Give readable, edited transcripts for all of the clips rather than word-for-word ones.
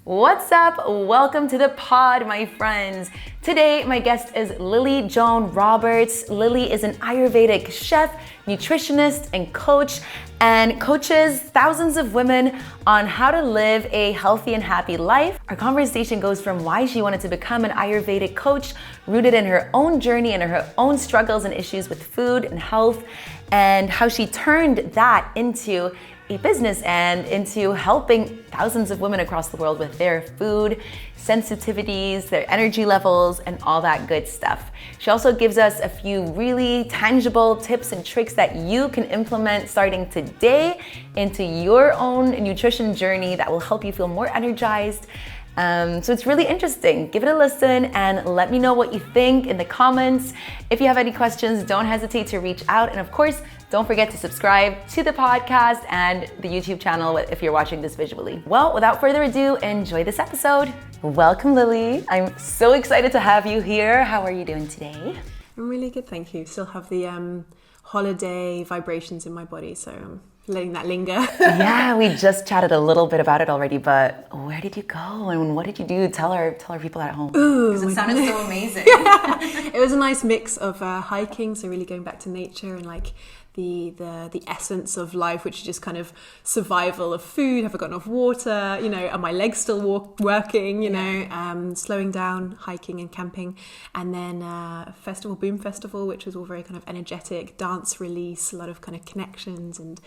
What's up? Welcome to the pod, my friends. Today, my guest is Lily Joan Roberts. Lily is an Ayurvedic chef, nutritionist, and coach, and coaches thousands of women on how to live a healthy and happy life. Our conversation goes from why she wanted to become an Ayurvedic coach, rooted in her own journey and her own struggles and issues with food and health, and how she turned that into a business and into helping thousands of women across the world with their food sensitivities, their energy levels, and all that good stuff. She also gives us a few really tangible tips and tricks that you can implement starting today into your own nutrition journey that will help you feel more energized. So it's really interesting. Give it a listen and let me know what you think in the comments. If you have any questions, don't hesitate to reach out. And of course, don't forget to subscribe to the podcast and the YouTube channel if you're watching this visually. Well, without further ado, enjoy this episode. Welcome, Lily. I'm so excited to have you here. How are you doing today? I'm really good, thank you. Still have the holiday vibrations in my body, so I'm letting that linger. Yeah, we just chatted a little bit about it already, but where did you go and what did you do? Tell our people at home. Because it sounded so amazing. It was a nice mix of hiking, so really going back to nature and like the essence of life, which is just kind of survival of food. Have I got enough water? You know, are my legs still working? You know, slowing down, hiking and camping, and then a festival, Boom Festival, which was all very kind of energetic, dance release, a lot of kind of connections and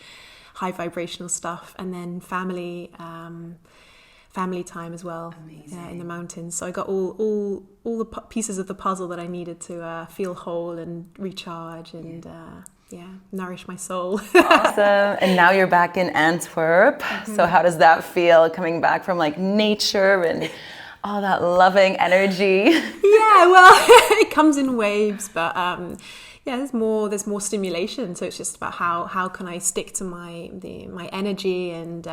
high vibrational stuff, and then family time as well. In the mountains. So I got all the pieces of the puzzle that I needed to feel whole and recharge and nourish my soul. Awesome. And now you're back in Antwerp. Mm-hmm. So how does that feel coming back from like nature and all that loving energy? Yeah, well, it comes in waves, but there's more stimulation. So it's just about how can I stick to my energy and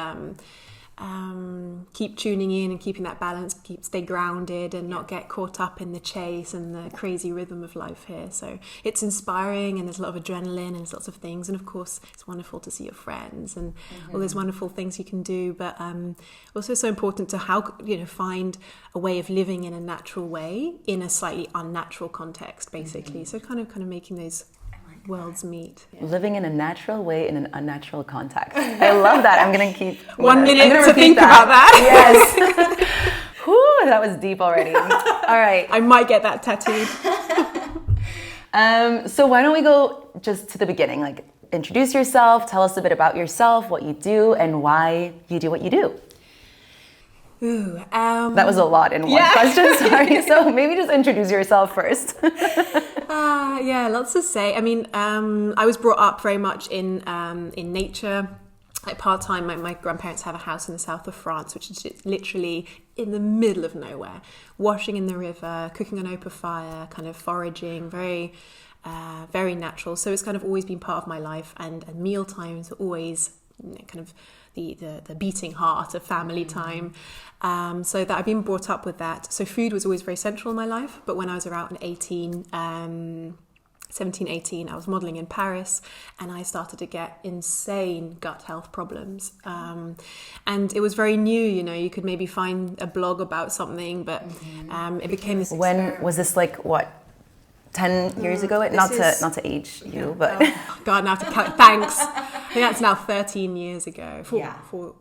keep tuning in and keeping that balance, stay grounded and not get caught up in the chase and the crazy rhythm of life here. So it's inspiring and there's a lot of adrenaline and there's lots of things, and of course it's wonderful to see your friends and all those wonderful things you can do, but also so important to find a way of living in a natural way in a slightly unnatural context, basically. So kind of making those worlds meet. Living in a natural way in an unnatural context. I love that. I'm going to keep 1 minute to think about that. Yes. Whew, that was deep already. All right. I might get that tattooed. So why don't we go just to the beginning? Like, introduce yourself, tell us a bit about yourself, what you do, and why you do what you do. Ooh, that was a lot in one question, sorry. So maybe just introduce yourself first. Lots to say. I mean, I was brought up very much in nature. Like part-time, my grandparents have a house in the south of France, which is literally in the middle of nowhere. Washing in the river, cooking on open fire, kind of foraging, very, very natural. So it's kind of always been part of my life, and meal times are always kind of the beating heart of family time. So that I've been brought up with that. So food was always very central in my life. But when I was around 17, 18, I was modeling in Paris and I started to get insane gut health problems. And it was very new, you could maybe find a blog about something, but it became this When was this, like, what? 10 years ago? Not to age you, but... Oh, God, now to count. Thanks. I think that's now 13 years ago. 13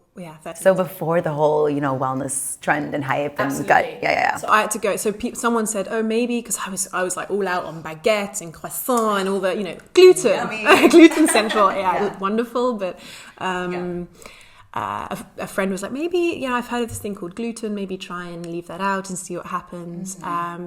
so before the whole, wellness trend and hype and Absolutely. gut. So I had to go. So someone said, oh, maybe, because I was like all out on baguette and croissant and all the, gluten. Gluten central. Wonderful. But a friend was like, maybe, I've heard of this thing called gluten, maybe try and leave that out and see what happens.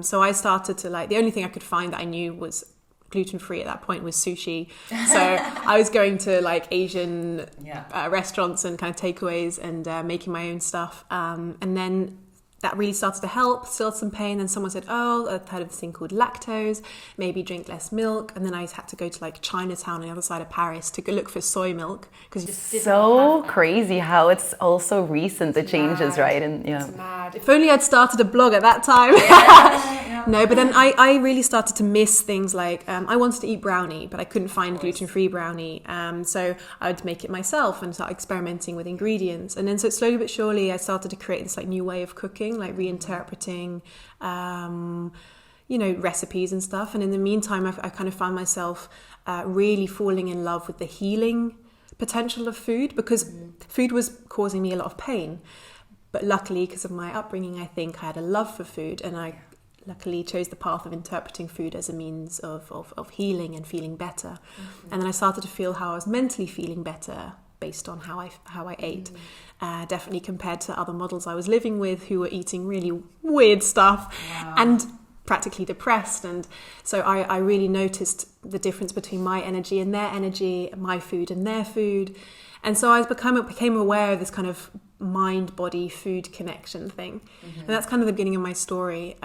So I started to the only thing I could find that I knew was gluten-free at that point was sushi. So I was going to Asian restaurants and kind of takeaways and making my own stuff. And then that really started to help, still had some pain. Then someone said, oh, I've heard of this thing called lactose, maybe drink less milk. And then I had to go to Chinatown on the other side of Paris to go look for soy milk. Because it's so crazy how it's also recent, the changes, right? And It's mad. If only I'd started a blog at that time. No, but then I really started to miss things like, I wanted to eat brownie, but I couldn't find gluten-free brownie. So I would make it myself and start experimenting with ingredients. And then so slowly but surely I started to create this like new way of cooking, like reinterpreting, recipes and stuff. And in the meantime, I kind of found myself really falling in love with the healing potential of food, because food was causing me a lot of pain. But luckily, because of my upbringing, I think I had a love for food, and I luckily chose the path of interpreting food as a means of healing and feeling better. And then I started to feel how I was mentally feeling better based on how I ate. Definitely compared to other models I was living with who were eating really weird stuff and practically depressed. And so I really noticed the difference between my energy and their energy, my food and their food. And so I became aware of this kind of mind, body, food connection thing. And that's kind of the beginning of my story.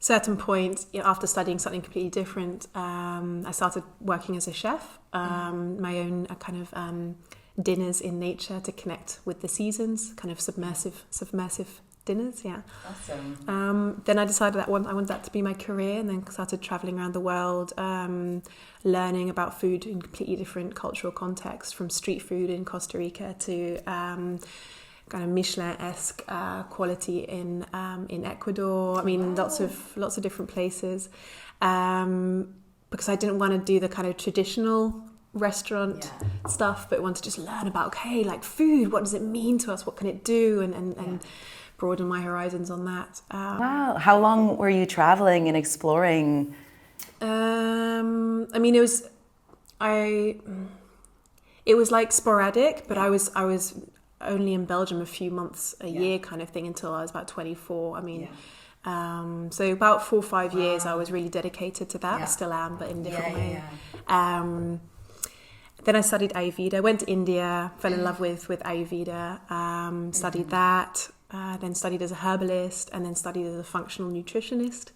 Certain point, after studying something completely different, I started working as a chef, my own kind of dinners in nature to connect with the seasons, kind of submersive dinners, yeah. Awesome. Then I decided that I wanted that to be my career, and then started traveling around the world, learning about food in completely different cultural contexts, from street food in Costa Rica to kind of Michelin-esque quality in Ecuador. I mean, lots of different places, because I didn't want to do the kind of traditional restaurant stuff, but want to just learn about, okay, like food, what does it mean to us, what can it do, and broaden my horizons on that. Wow. How long were you traveling and exploring? I mean, it was like sporadic, but I was only in Belgium a few months a year kind of thing until I was about 24. I mean, so about 4 or 5 years I was really dedicated to that. I still am, but in a different way. Then I studied Ayurveda. I went to India, fell in love with Ayurveda, studied that, then studied as a herbalist, and then studied as a functional nutritionist.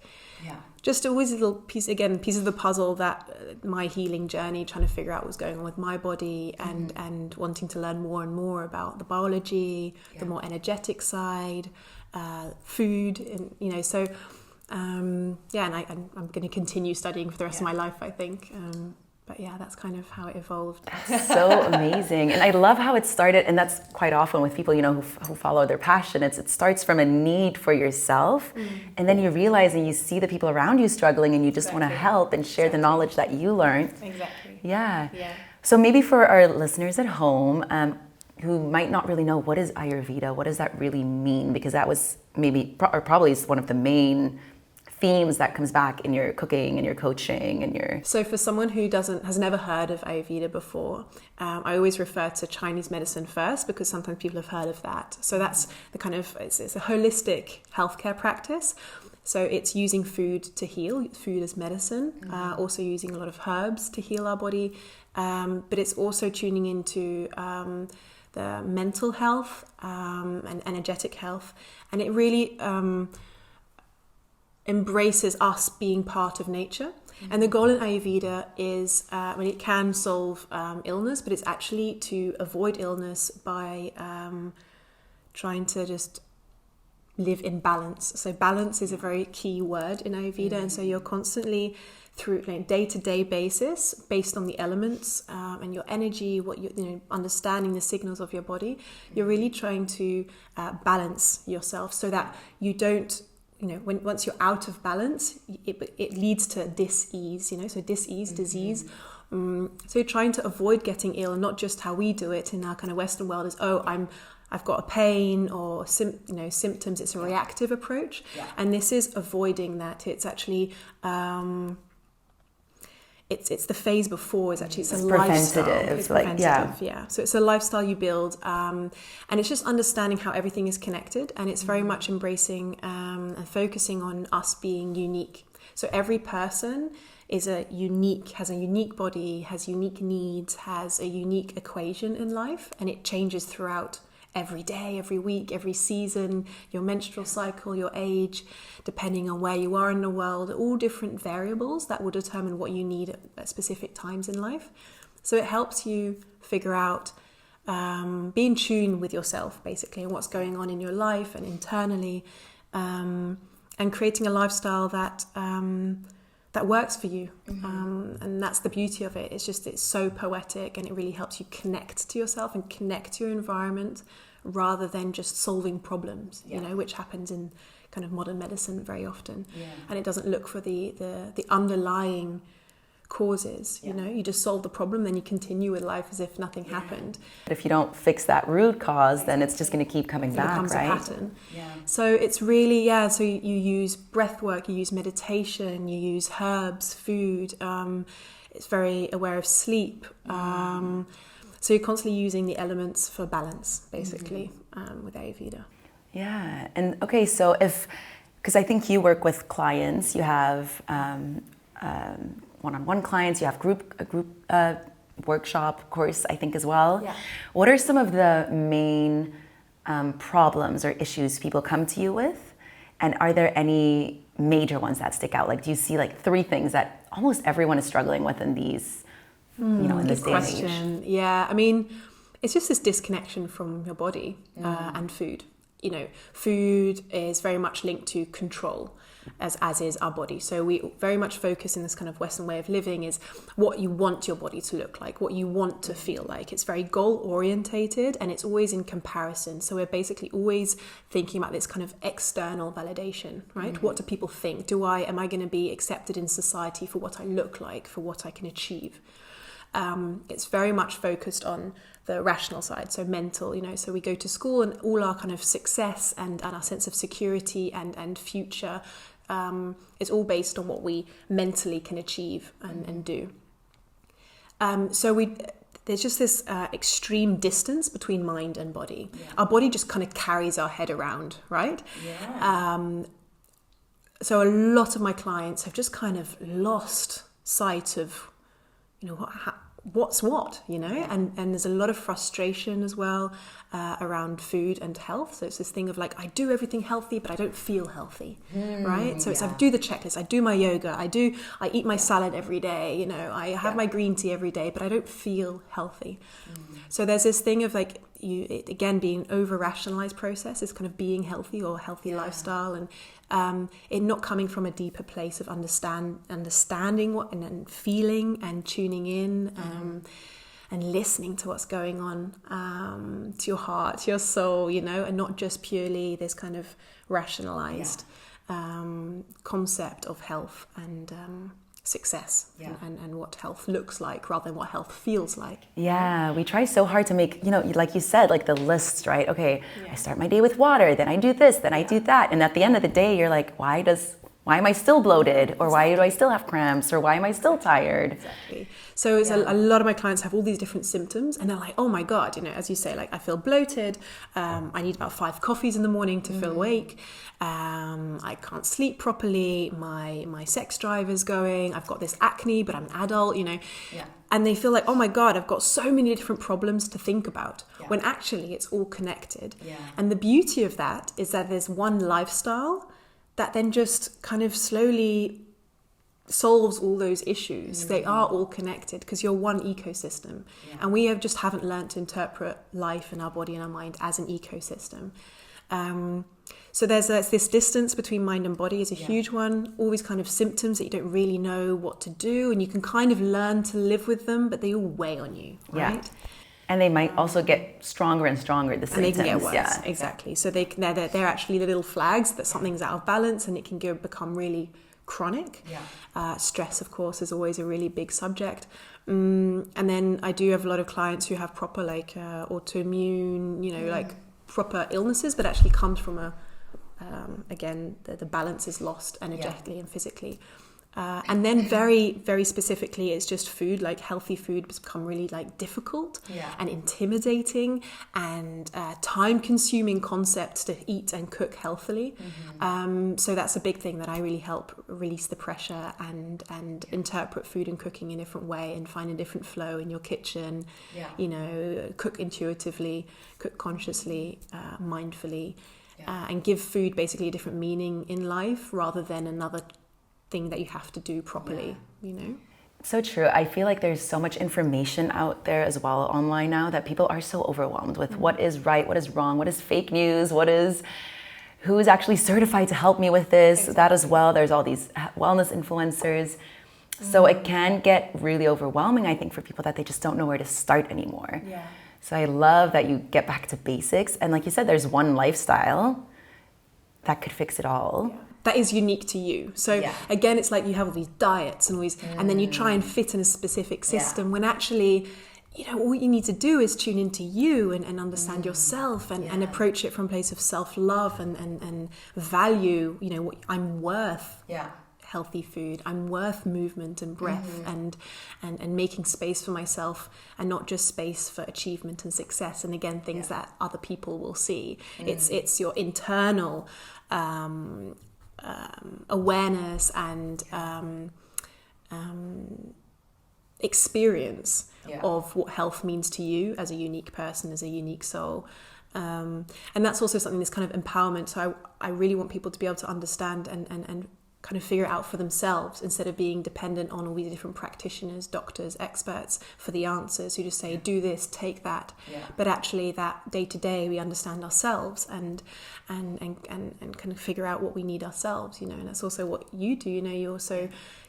Just always a little piece of the puzzle, that my healing journey, trying to figure out what's going on with my body, and wanting to learn more and more about the biology, the more energetic side, food, and so and I'm going to continue studying for the rest of my life, I think. But yeah, that's kind of how it evolved. So amazing. And I love how it started, and that's quite often with people, who follow their passion. It starts from a need for yourself, and then you realize and you see the people around you struggling, and you just want to help and share the knowledge that you learned. Exactly. Yeah. So maybe for our listeners at home, who might not really know, what is Ayurveda? What does that really mean? Because that was probably is one of the main themes that comes back in your cooking and your coaching and your... So for someone who has never heard of Ayurveda before, I always refer to Chinese medicine first, because sometimes people have heard of that. So that's the kind of, it's a holistic healthcare practice. So it's using food to heal, food as medicine, also using a lot of herbs to heal our body. But it's also tuning into the mental health and energetic health. And it really... embraces us being part of nature. And the goal in Ayurveda is, it can solve illness, but it's actually to avoid illness by trying to just live in balance. So balance is a very key word in Ayurveda, and so you're constantly through day-to-day basis, based on the elements and your energy, what understanding the signals of your body, you're really trying to balance yourself so that you don't. Once you're out of balance, it leads to dis-ease, so dis-ease, disease. So you're trying to avoid getting ill, and not just how we do it in our kind of Western world is, I've got a pain or symptoms. It's a reactive approach, and this is avoiding that. It's actually it's the phase before is actually it's a lifestyle. It's preventative, So it's a lifestyle you build, and it's just understanding how everything is connected, and it's very much embracing and focusing on us being unique. So every person has a unique body, has unique needs, has a unique equation in life, and it changes throughout every day, every week, every season, your menstrual cycle, your age, depending on where you are in the world, all different variables that will determine what you need at specific times in life. So it helps you figure out, be in tune with yourself, basically, and what's going on in your life and internally. And and creating a lifestyle that that works for you. And that's the beauty of it. It's so poetic, and it really helps you connect to yourself and connect to your environment rather than just solving problems, you know, which happens in kind of modern medicine very often. And it doesn't look for the underlying causes, you know. You just solve the problem, then you continue with life as if nothing happened. But if you don't fix that root cause, then it's just going to keep coming back, becomes right? a pattern. So it's really, so you use breath work, you use meditation, you use herbs, food. It's very aware of sleep. So you're constantly using the elements for balance, basically, with Ayurveda. Yeah. And okay, so because I think you work with clients, you have one-on-one clients, you have a group workshop course, I think, as well. What are some of the main problems or issues people come to you with? And are there any major ones that stick out? Like, do you see like 3 things that almost everyone is struggling with in these, in this day and age? Yeah, I mean, it's just this disconnection from your body and food. You know, food is very much linked to control, as is our body. So we very much focus in this kind of Western way of living is what you want your body to look like, what you want to feel like. It's very goal orientated, and it's always in comparison. So we're basically always thinking about this kind of external validation, right? What do people think? Am I going to be accepted in society for what I look like, for what I can achieve? It's very much focused on the rational side, so mental, you know, so we go to school and all our kind of success and our sense of security and future is all based on what we mentally can achieve and do. There's just this extreme distance between mind and body. Our body just kind of carries our head around, right? So a lot of my clients have just kind of lost sight of, you know, what's what, you know, and there's a lot of frustration as well around food and health. So it's this thing of like, I do everything healthy, but I don't feel healthy, right? So it's I do the checklist, I do my yoga, I eat my salad every day, you know, I have my green tea every day, but I don't feel healthy. So there's this thing of like, it again being over-rationalized process is kind of being healthy or healthy lifestyle, and it not coming from a deeper place of understanding what and feeling and tuning in and listening to what's going on, to your heart, to your soul, you know, and not just purely this kind of rationalized concept of health and success and what health looks like rather than what health feels like. Yeah, we try so hard to make, you know, like you said, like the lists, right? Okay, I start my day with water, then I do this, then I do that. And at the end of the day, you're like, why am I still bloated? Or why do I still have cramps? Or why am I still tired? Exactly. So it's a lot of my clients have all these different symptoms, and they're like, oh my God, you know, as you say, like I feel bloated. I need about 5 coffees in the morning to feel awake. I can't sleep properly. My sex drive is going. I've got this acne, but I'm an adult, you know. And they feel like, oh my God, I've got so many different problems to think about, when actually it's all connected. And the beauty of that is that there's one lifestyle that then just kind of slowly solves all those issues. They are all connected because you're one ecosystem. And we haven't learned to interpret life and our body and our mind as an ecosystem. So there's this distance between mind and body is a huge one. All these kind of symptoms that you don't really know what to do, and you can kind of learn to live with them, but they all weigh on you, right? And they might also get stronger and stronger, the symptoms. And they can get worse, exactly. So they're actually the little flags that something's out of balance, and it can become really chronic. Stress, of course, is always a really big subject. And then I do have a lot of clients who have proper like autoimmune, you know, like proper illnesses, but actually comes from again, the balance is lost energetically and physically. And then very, very specifically, it's just food, like healthy food has become really like difficult and intimidating and time-consuming concepts to eat and cook healthily. So that's a big thing that I really help release the pressure and interpret food and cooking in a different way and find a different flow in your kitchen. You know, cook intuitively, cook consciously, mindfully, and give food basically a different meaning in life rather than another thing that you have to do properly, you know? So true. I feel like there's so much information out there as well online now that people are so overwhelmed with what is right, what is wrong, what is fake news, who's actually certified to help me with this, that as well. There's all these wellness influencers. So it can get really overwhelming, I think, for people that they just don't know where to start anymore. Yeah. So I love that you get back to basics. And like you said, there's one lifestyle that could fix it all. Yeah. That is unique to you. So again, it's like you have all these diets and all these, and then you try and fit in a specific system when actually, you know, all you need to do is tune into you and understand yourself and approach it from a place of self-love and value. You know, what I'm worth. Healthy food. I'm worth movement and breath and making space for myself, and not just space for achievement and success. And again, things that other people will see. It's your internal awareness and experience of what health means to you as a unique person, as a unique soul. And that's also something, this kind of empowerment. So I really want people to be able to understand and kind of figure it out for themselves, instead of being dependent on all these different practitioners, doctors, experts for the answers who just say, do this, take that. But actually that day to day we understand ourselves and kind of figure out what we need ourselves, you know. And that's also what you do, you know.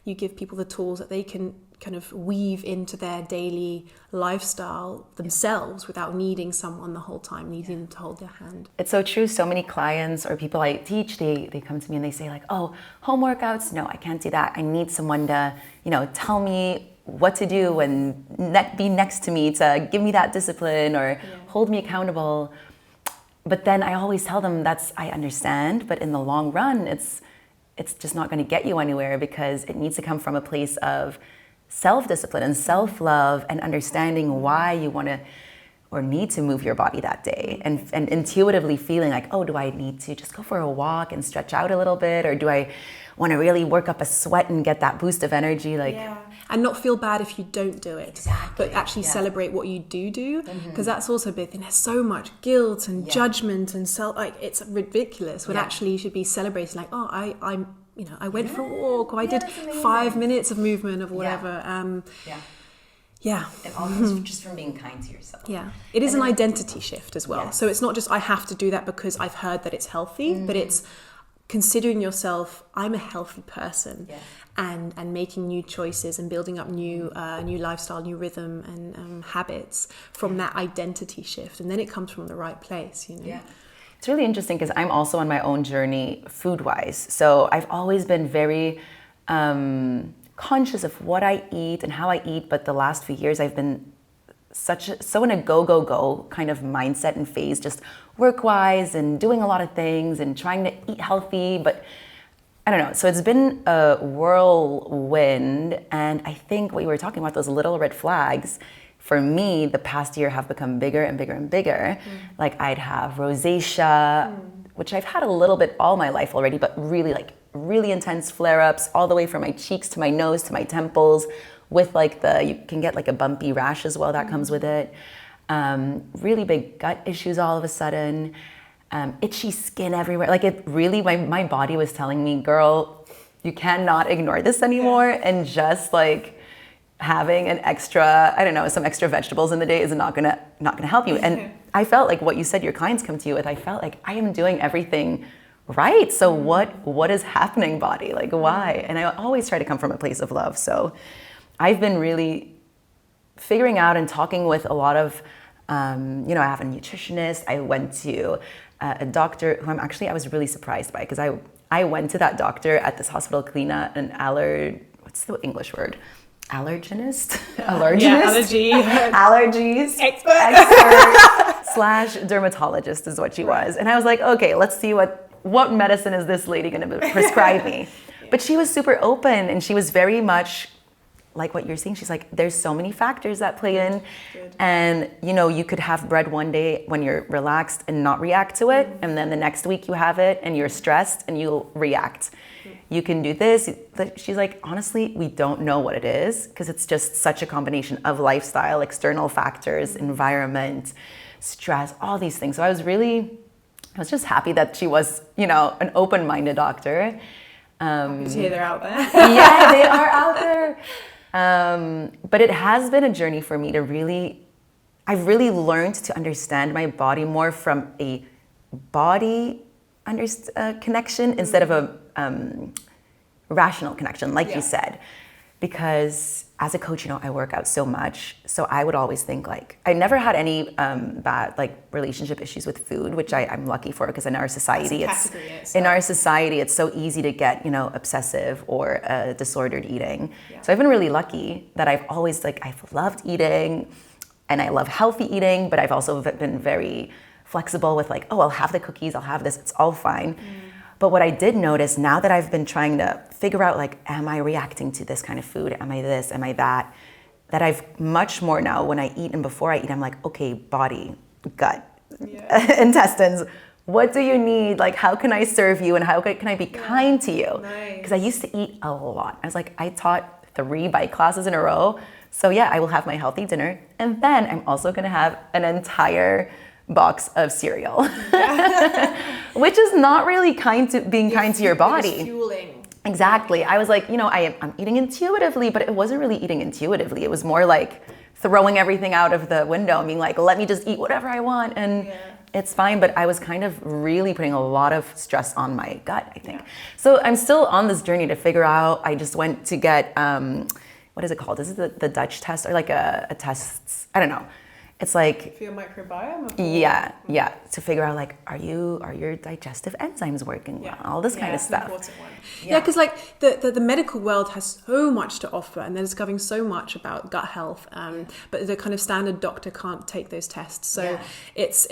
You give people the tools that they can kind of weave into their daily lifestyle themselves without needing someone the whole time, needing them to hold their hand. It's so true. So many clients or people I teach, they come to me and they say like, oh, home workouts? No, I can't do that. I need someone to, you know, tell me what to do and be next to me to give me that discipline or hold me accountable. But then I always tell them I understand, but in the long run, it's just not going to get you anywhere, because it needs to come from a place of self-discipline and self-love and understanding why you want to or need to move your body that day, and intuitively feeling like, oh, do I need to just go for a walk and stretch out a little bit, or do I want to really work up a sweat and get that boost of energy? Like, and not feel bad if you don't do it, but actually celebrate what you do, because that's also a big thing. There's so much guilt and judgment and it's ridiculous when actually you should be celebrating, like, oh, I went for a walk, or I did 5 minutes of movement of whatever. It all comes just from being kind to yourself. It is an identity shift as well. So it's not just I have to do that because I've heard that it's healthy, but it's considering yourself, I'm a healthy person, and making new choices and building up new lifestyle, new rhythm and habits from that identity shift. And then it comes from the right place, you know. It's really interesting because I'm also on my own journey food-wise. So I've always been very conscious of what I eat and how I eat, but the last few years I've been so in a go kind of mindset and phase, just work-wise and doing a lot of things and trying to eat healthy, but I don't know. So it's been a whirlwind, and I think what you were talking about, those little red flags, for me, the past year have become bigger and bigger and bigger. Like I'd have rosacea, which I've had a little bit all my life already, but really intense flare-ups all the way from my cheeks to my nose to my temples, with you can get like a bumpy rash as well that comes with it. Really big gut issues all of a sudden, itchy skin everywhere. Like it really, my body was telling me, girl, you cannot ignore this anymore, and just like having an extra, I don't know, some extra vegetables in the day is not gonna help you. And I felt like what you said your clients come to you with, I felt like I am doing everything right. So what is happening, body? Like why? And I always try to come from a place of love. So I've been really figuring out and talking with a lot of, I have a nutritionist. I went to a doctor who I was really surprised by, because I went to that doctor at this hospital, Clina, what's the English word? Allergenist? Allergies. Expert / dermatologist is what she was. And I was like, okay, let's see what medicine is this lady going to prescribe me? But she was super open, and she was very much like what you're saying. She's like, there's so many factors that play in. And, you could have bread one day when you're relaxed and not react to it. And then the next week you have it and you're stressed and you'll react. You can do this. She's like, honestly, we don't know what it is, because it's just such a combination of lifestyle, external factors, environment, stress, all these things. So I was just happy that she was, an open-minded doctor. Happy to hear they're out there. Yeah, they are out there. But it has been a journey for me I've really learned to understand my body more from a body connection instead of a rational connection, like you said. Because as a coach, I work out so much. So I would always think like, I never had any bad like relationship issues with food, which I'm lucky for, because in our society, it's so easy to get, obsessive or disordered eating. Yeah. So I've been really lucky that I've always I've loved eating and I love healthy eating, but I've also been very flexible with I'll have the cookies, I'll have this, it's all fine. But what I did notice now that I've been trying to figure out, am I reacting to this kind of food? Am I this? Am I that? That I've much more now when I eat and before I eat, I'm like, okay, body, gut, intestines, what do you need? How can I serve you? And how can I be kind to you? Because I used to eat a lot. I was I taught 3 bike classes in a row. So yeah, I will have my healthy dinner. And then I'm also going to have an entire box of cereal, which is not really kind to your body. Fueling. Exactly. I was I'm eating intuitively, but it wasn't really eating intuitively. It was more throwing everything out of the window and being let me just eat whatever I want and it's fine. But I was kind of really putting a lot of stress on my gut, I think. So I'm still on this journey to figure out. I just went to get, what is it called? Is it the Dutch test or a test? I don't know. It's for your microbiome? Yeah. To figure out are your digestive enzymes working well? All this kind of stuff. Important one. Yeah, because the medical world has so much to offer, and they're discovering so much about gut health. But the kind of standard doctor can't take those tests. So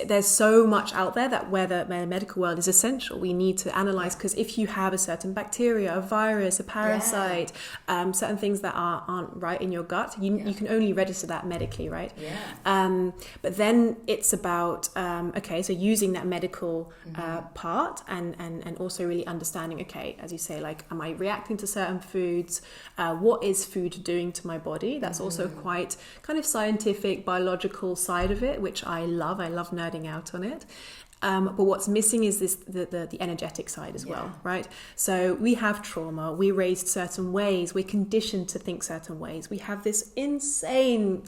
there's so much out there that where the medical world is essential. We need to analyze, because if you have a certain bacteria, a virus, a parasite, certain things that aren't right in your gut, you can only register that medically, right? But then it's about so using that medical part and also really understanding, as you say, am I reacting to certain foods? What is food doing to my body? That's also quite kind of scientific, biological side of it, which I love. I love nerding out on it. But what's missing is the energetic side as well, right? So we have trauma, we're raised certain ways, we're conditioned to think certain ways. We have this insane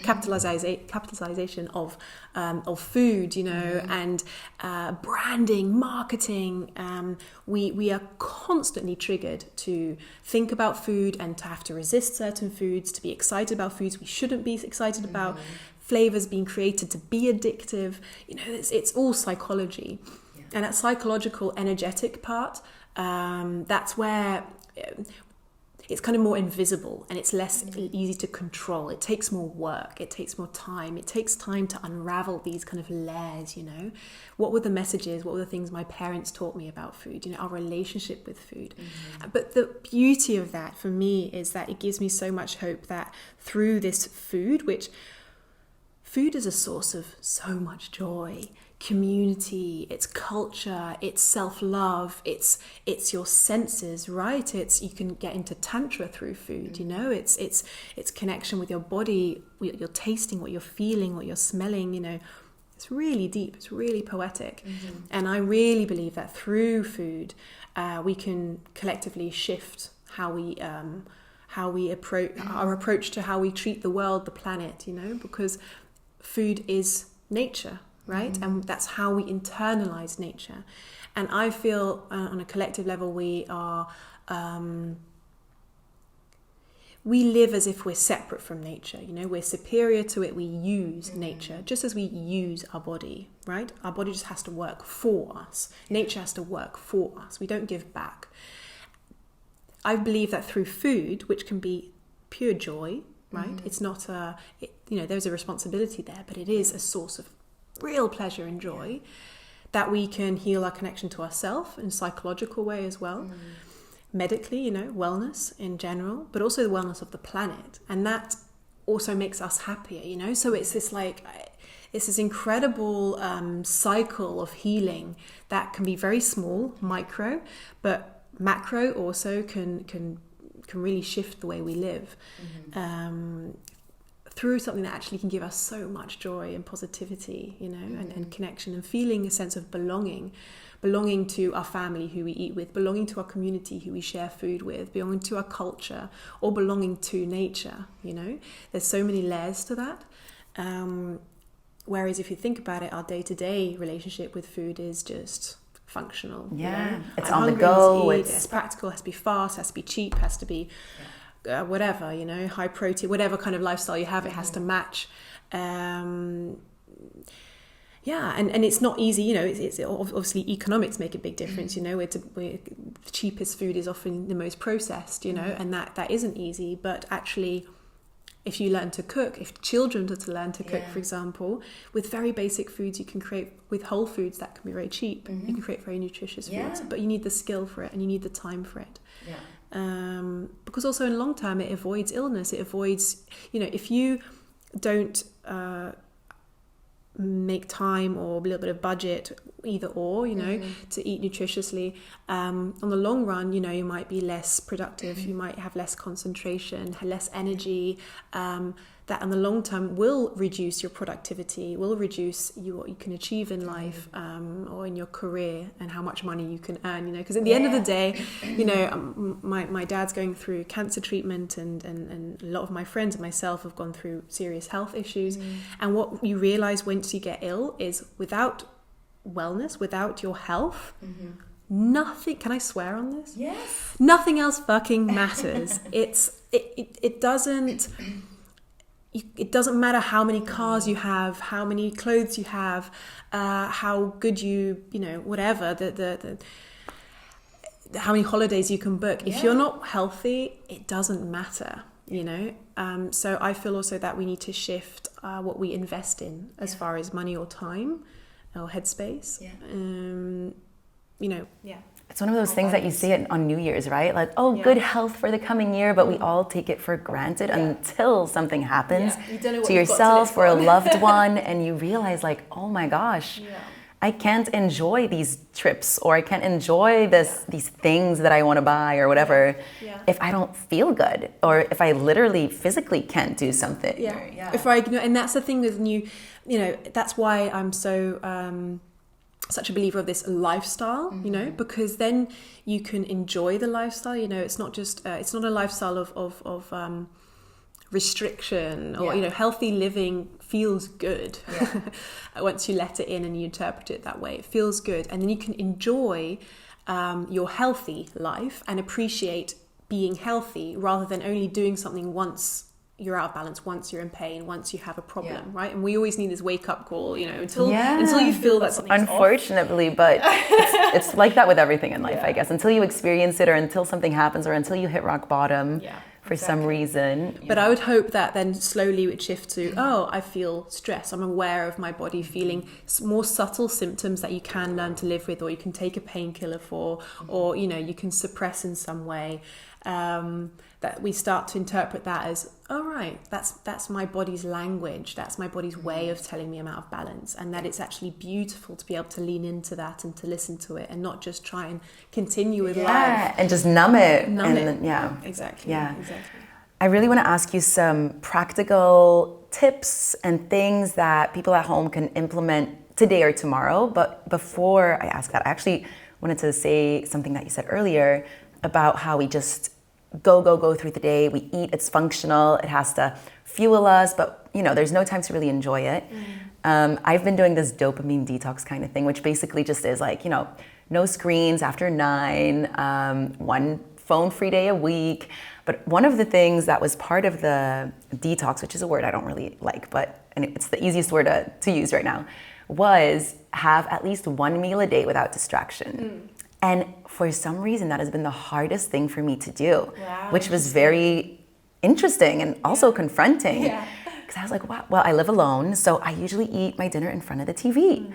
capitalization of food, and branding, marketing. We are constantly triggered to think about food and to have to resist certain foods, to be excited about foods we shouldn't be excited about. Flavors being created to be addictive, it's all psychology. And that psychological, energetic part, that's where it's kind of more invisible and it's less easy to control. It takes more work, it takes more time. It takes time to unravel these kind of layers, What were the messages? What were the things my parents taught me about food? Our relationship with food. But the beauty of that for me is that it gives me so much hope that through this food, which food is a source of so much joy, community, it's culture, it's self-love, it's your senses, right? You can get into tantra through food, it's connection with your body, you're tasting, what you're feeling, what you're smelling, It's really deep, it's really poetic. And I really believe that through food, we can collectively shift how we approach our approach to how we treat the world, the planet, because food is nature, right? And that's how we internalize nature. And I feel on a collective level we are we live as if we're separate from nature, we're superior to it. We use nature just as we use our body, right? Our body just has to work for us. Nature has to work for us. We don't give back. I believe that through food, which can be pure joy, right? It's not there's a responsibility there, but it is a source of real pleasure and joy that we can heal our connection to ourselves in a psychological way as well. Medically, wellness in general, but also the wellness of the planet. And that also makes us happier, So it's this incredible cycle of healing that can be very small, micro, but macro also can really shift the way we live through something that actually can give us so much joy and positivity, and connection and feeling a sense of belonging to our family who we eat with, belonging to our community who we share food with, belonging to our culture, or belonging to nature, There's so many layers to that. Whereas if you think about it, our day-to-day relationship with food is just functional. Yeah, it's I'm on the hungry, go. I need to eat, it's practical, has to be fast, has to be cheap, has to be whatever, high protein, whatever kind of lifestyle you have, it has to match. And it's not easy, it's obviously economics make a big difference, the cheapest food is often the most processed, and that isn't easy. But actually, if you learn to cook, if children are to learn to cook, for example, with very basic foods, you can create, with whole foods that can be very cheap, you can create very nutritious foods, but you need the skill for it and you need the time for it. Because also in long term, it avoids illness. It avoids, if you don't make time or a little bit of budget, either or, to eat nutritiously, on the long run, you might be less productive, you might have less concentration, less energy, that in the long term will reduce your productivity, will reduce what you can achieve in life, or in your career, and how much money you can earn, because at the end of the day, my dad's going through cancer treatment, and a lot of my friends and myself have gone through serious health issues. And what you realize once you get ill is without wellness, without your health, nothing, can I swear on this? Yes. Nothing else fucking matters. It doesn't matter how many cars you have, how many clothes you have, how good whatever, how many holidays you can book. If you're not healthy, it doesn't matter, So I feel also that we need to shift what we invest in as far as money or time or headspace. It's one of those things that you see it on New Year's, right? Like, good health for the coming year, but we all take it for granted until something happens to yourself or a loved one, and you realize, like, oh my gosh, I can't enjoy these trips, or I can't enjoy these things that I want to buy or whatever if I don't feel good, or if I literally physically can't do something. If I, and that's the thing with that's why I'm so such a believer of this lifestyle, because then you can enjoy the lifestyle. It's not just it's not a lifestyle of restriction, or healthy living feels good. Once you let it in and you interpret it that way, it feels good, and then you can enjoy your healthy life and appreciate being healthy, rather than only doing something once you're out of balance, once you're in pain, once you have a problem, right? And we always need this wake-up call, until you feel that something's unfortunately off. But it's like that with everything in life, I guess. Until you experience it, or until something happens, or until you hit rock bottom for some reason. But I would hope that then slowly it would shift to, I feel stress, I'm aware of my body feeling more subtle symptoms that you can learn to live with, or you can take a painkiller for, or you can suppress in some way. That we start to interpret that as, right, that's my body's language, that's my body's way of telling me I'm out of balance, and that it's actually beautiful to be able to lean into that and to listen to it, and not just try and continue with life and just numb it. Exactly. I really want to ask you some practical tips and things that people at home can implement today or tomorrow. But before I ask that, I actually wanted to say something that you said earlier about how we just go through the day. We eat, it's functional, it has to fuel us, but there's no time to really enjoy it. I've been doing this dopamine detox kind of thing, which basically just is like, no screens after 9, one phone-free day a week. But one of the things that was part of the detox, which is a word I don't really like, and it's the easiest word to use right now, was have at least one meal a day without distraction. And for some reason, that has been the hardest thing for me to do, which was very interesting and also confronting. Because I was like, wow, well, I live alone, so I usually eat my dinner in front of the TV.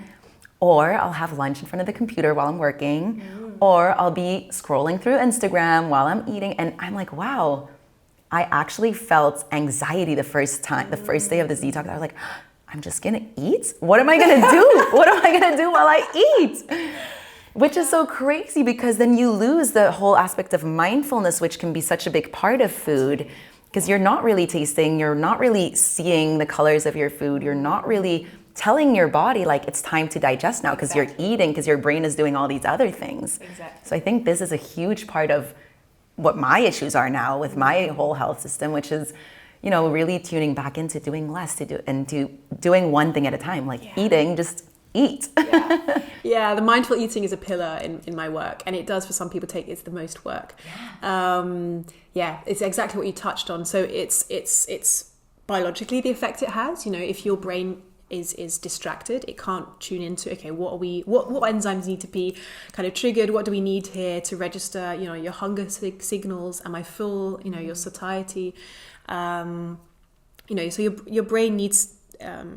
Or I'll have lunch in front of the computer while I'm working. Or I'll be scrolling through Instagram while I'm eating. And I'm like, wow, I actually felt anxiety the first day of this detox. I was like, I'm just gonna eat? What am I gonna do? What am I gonna do while I eat? Which is so crazy, because then you lose the whole aspect of mindfulness, which can be such a big part of food, because you're not really tasting, you're not really seeing the colors of your food, you're not really telling your body like it's time to digest now, because you're eating, because your brain is doing all these other things. So I think this is a huge part of what my issues are now with my whole health system, which is, really tuning back into doing less, to doing one thing at a time, like eating, just eat. Yeah, the mindful eating is a pillar in my work, and it does for some people it's the most work. It's exactly what you touched on. So it's biologically the effect it has. You know, if your brain is distracted, it can't tune into, okay, what enzymes need to be kind of triggered, what do we need here to register, you know, your hunger signals, am I full, you know, your satiety, you know, so your brain needs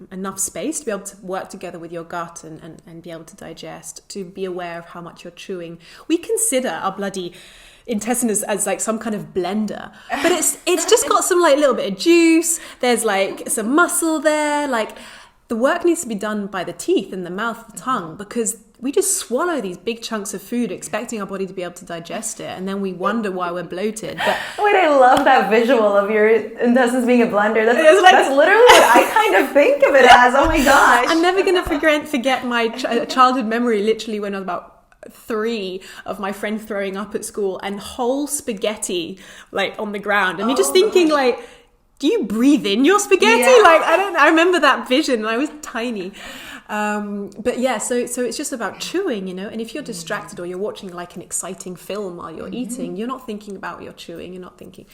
enough space to be able to work together with your gut and be able to digest, to be aware of how much you're chewing. We consider our bloody intestine as like some kind of blender, but it's just got some like little bit of juice, there's like some muscle there, like the work needs to be done by the teeth and the mouth, the tongue, because we just swallow these big chunks of food expecting our body to be able to digest it, and then we wonder why we're bloated. But wait, I love that visual of your intestines being a blender. That's literally what I kind of think of it as. Oh my gosh. I'm never going to forget my childhood memory, literally when I was about 3, of my friend throwing up at school and whole spaghetti like on the ground, and you're just thinking like, do you breathe in your spaghetti? Yeah. Like, I remember that vision, and I was tiny. But yeah, so it's just about chewing, you know, and if you're distracted or you're watching like an exciting film while you're eating, you're not thinking about what you're chewing, you're not thinking.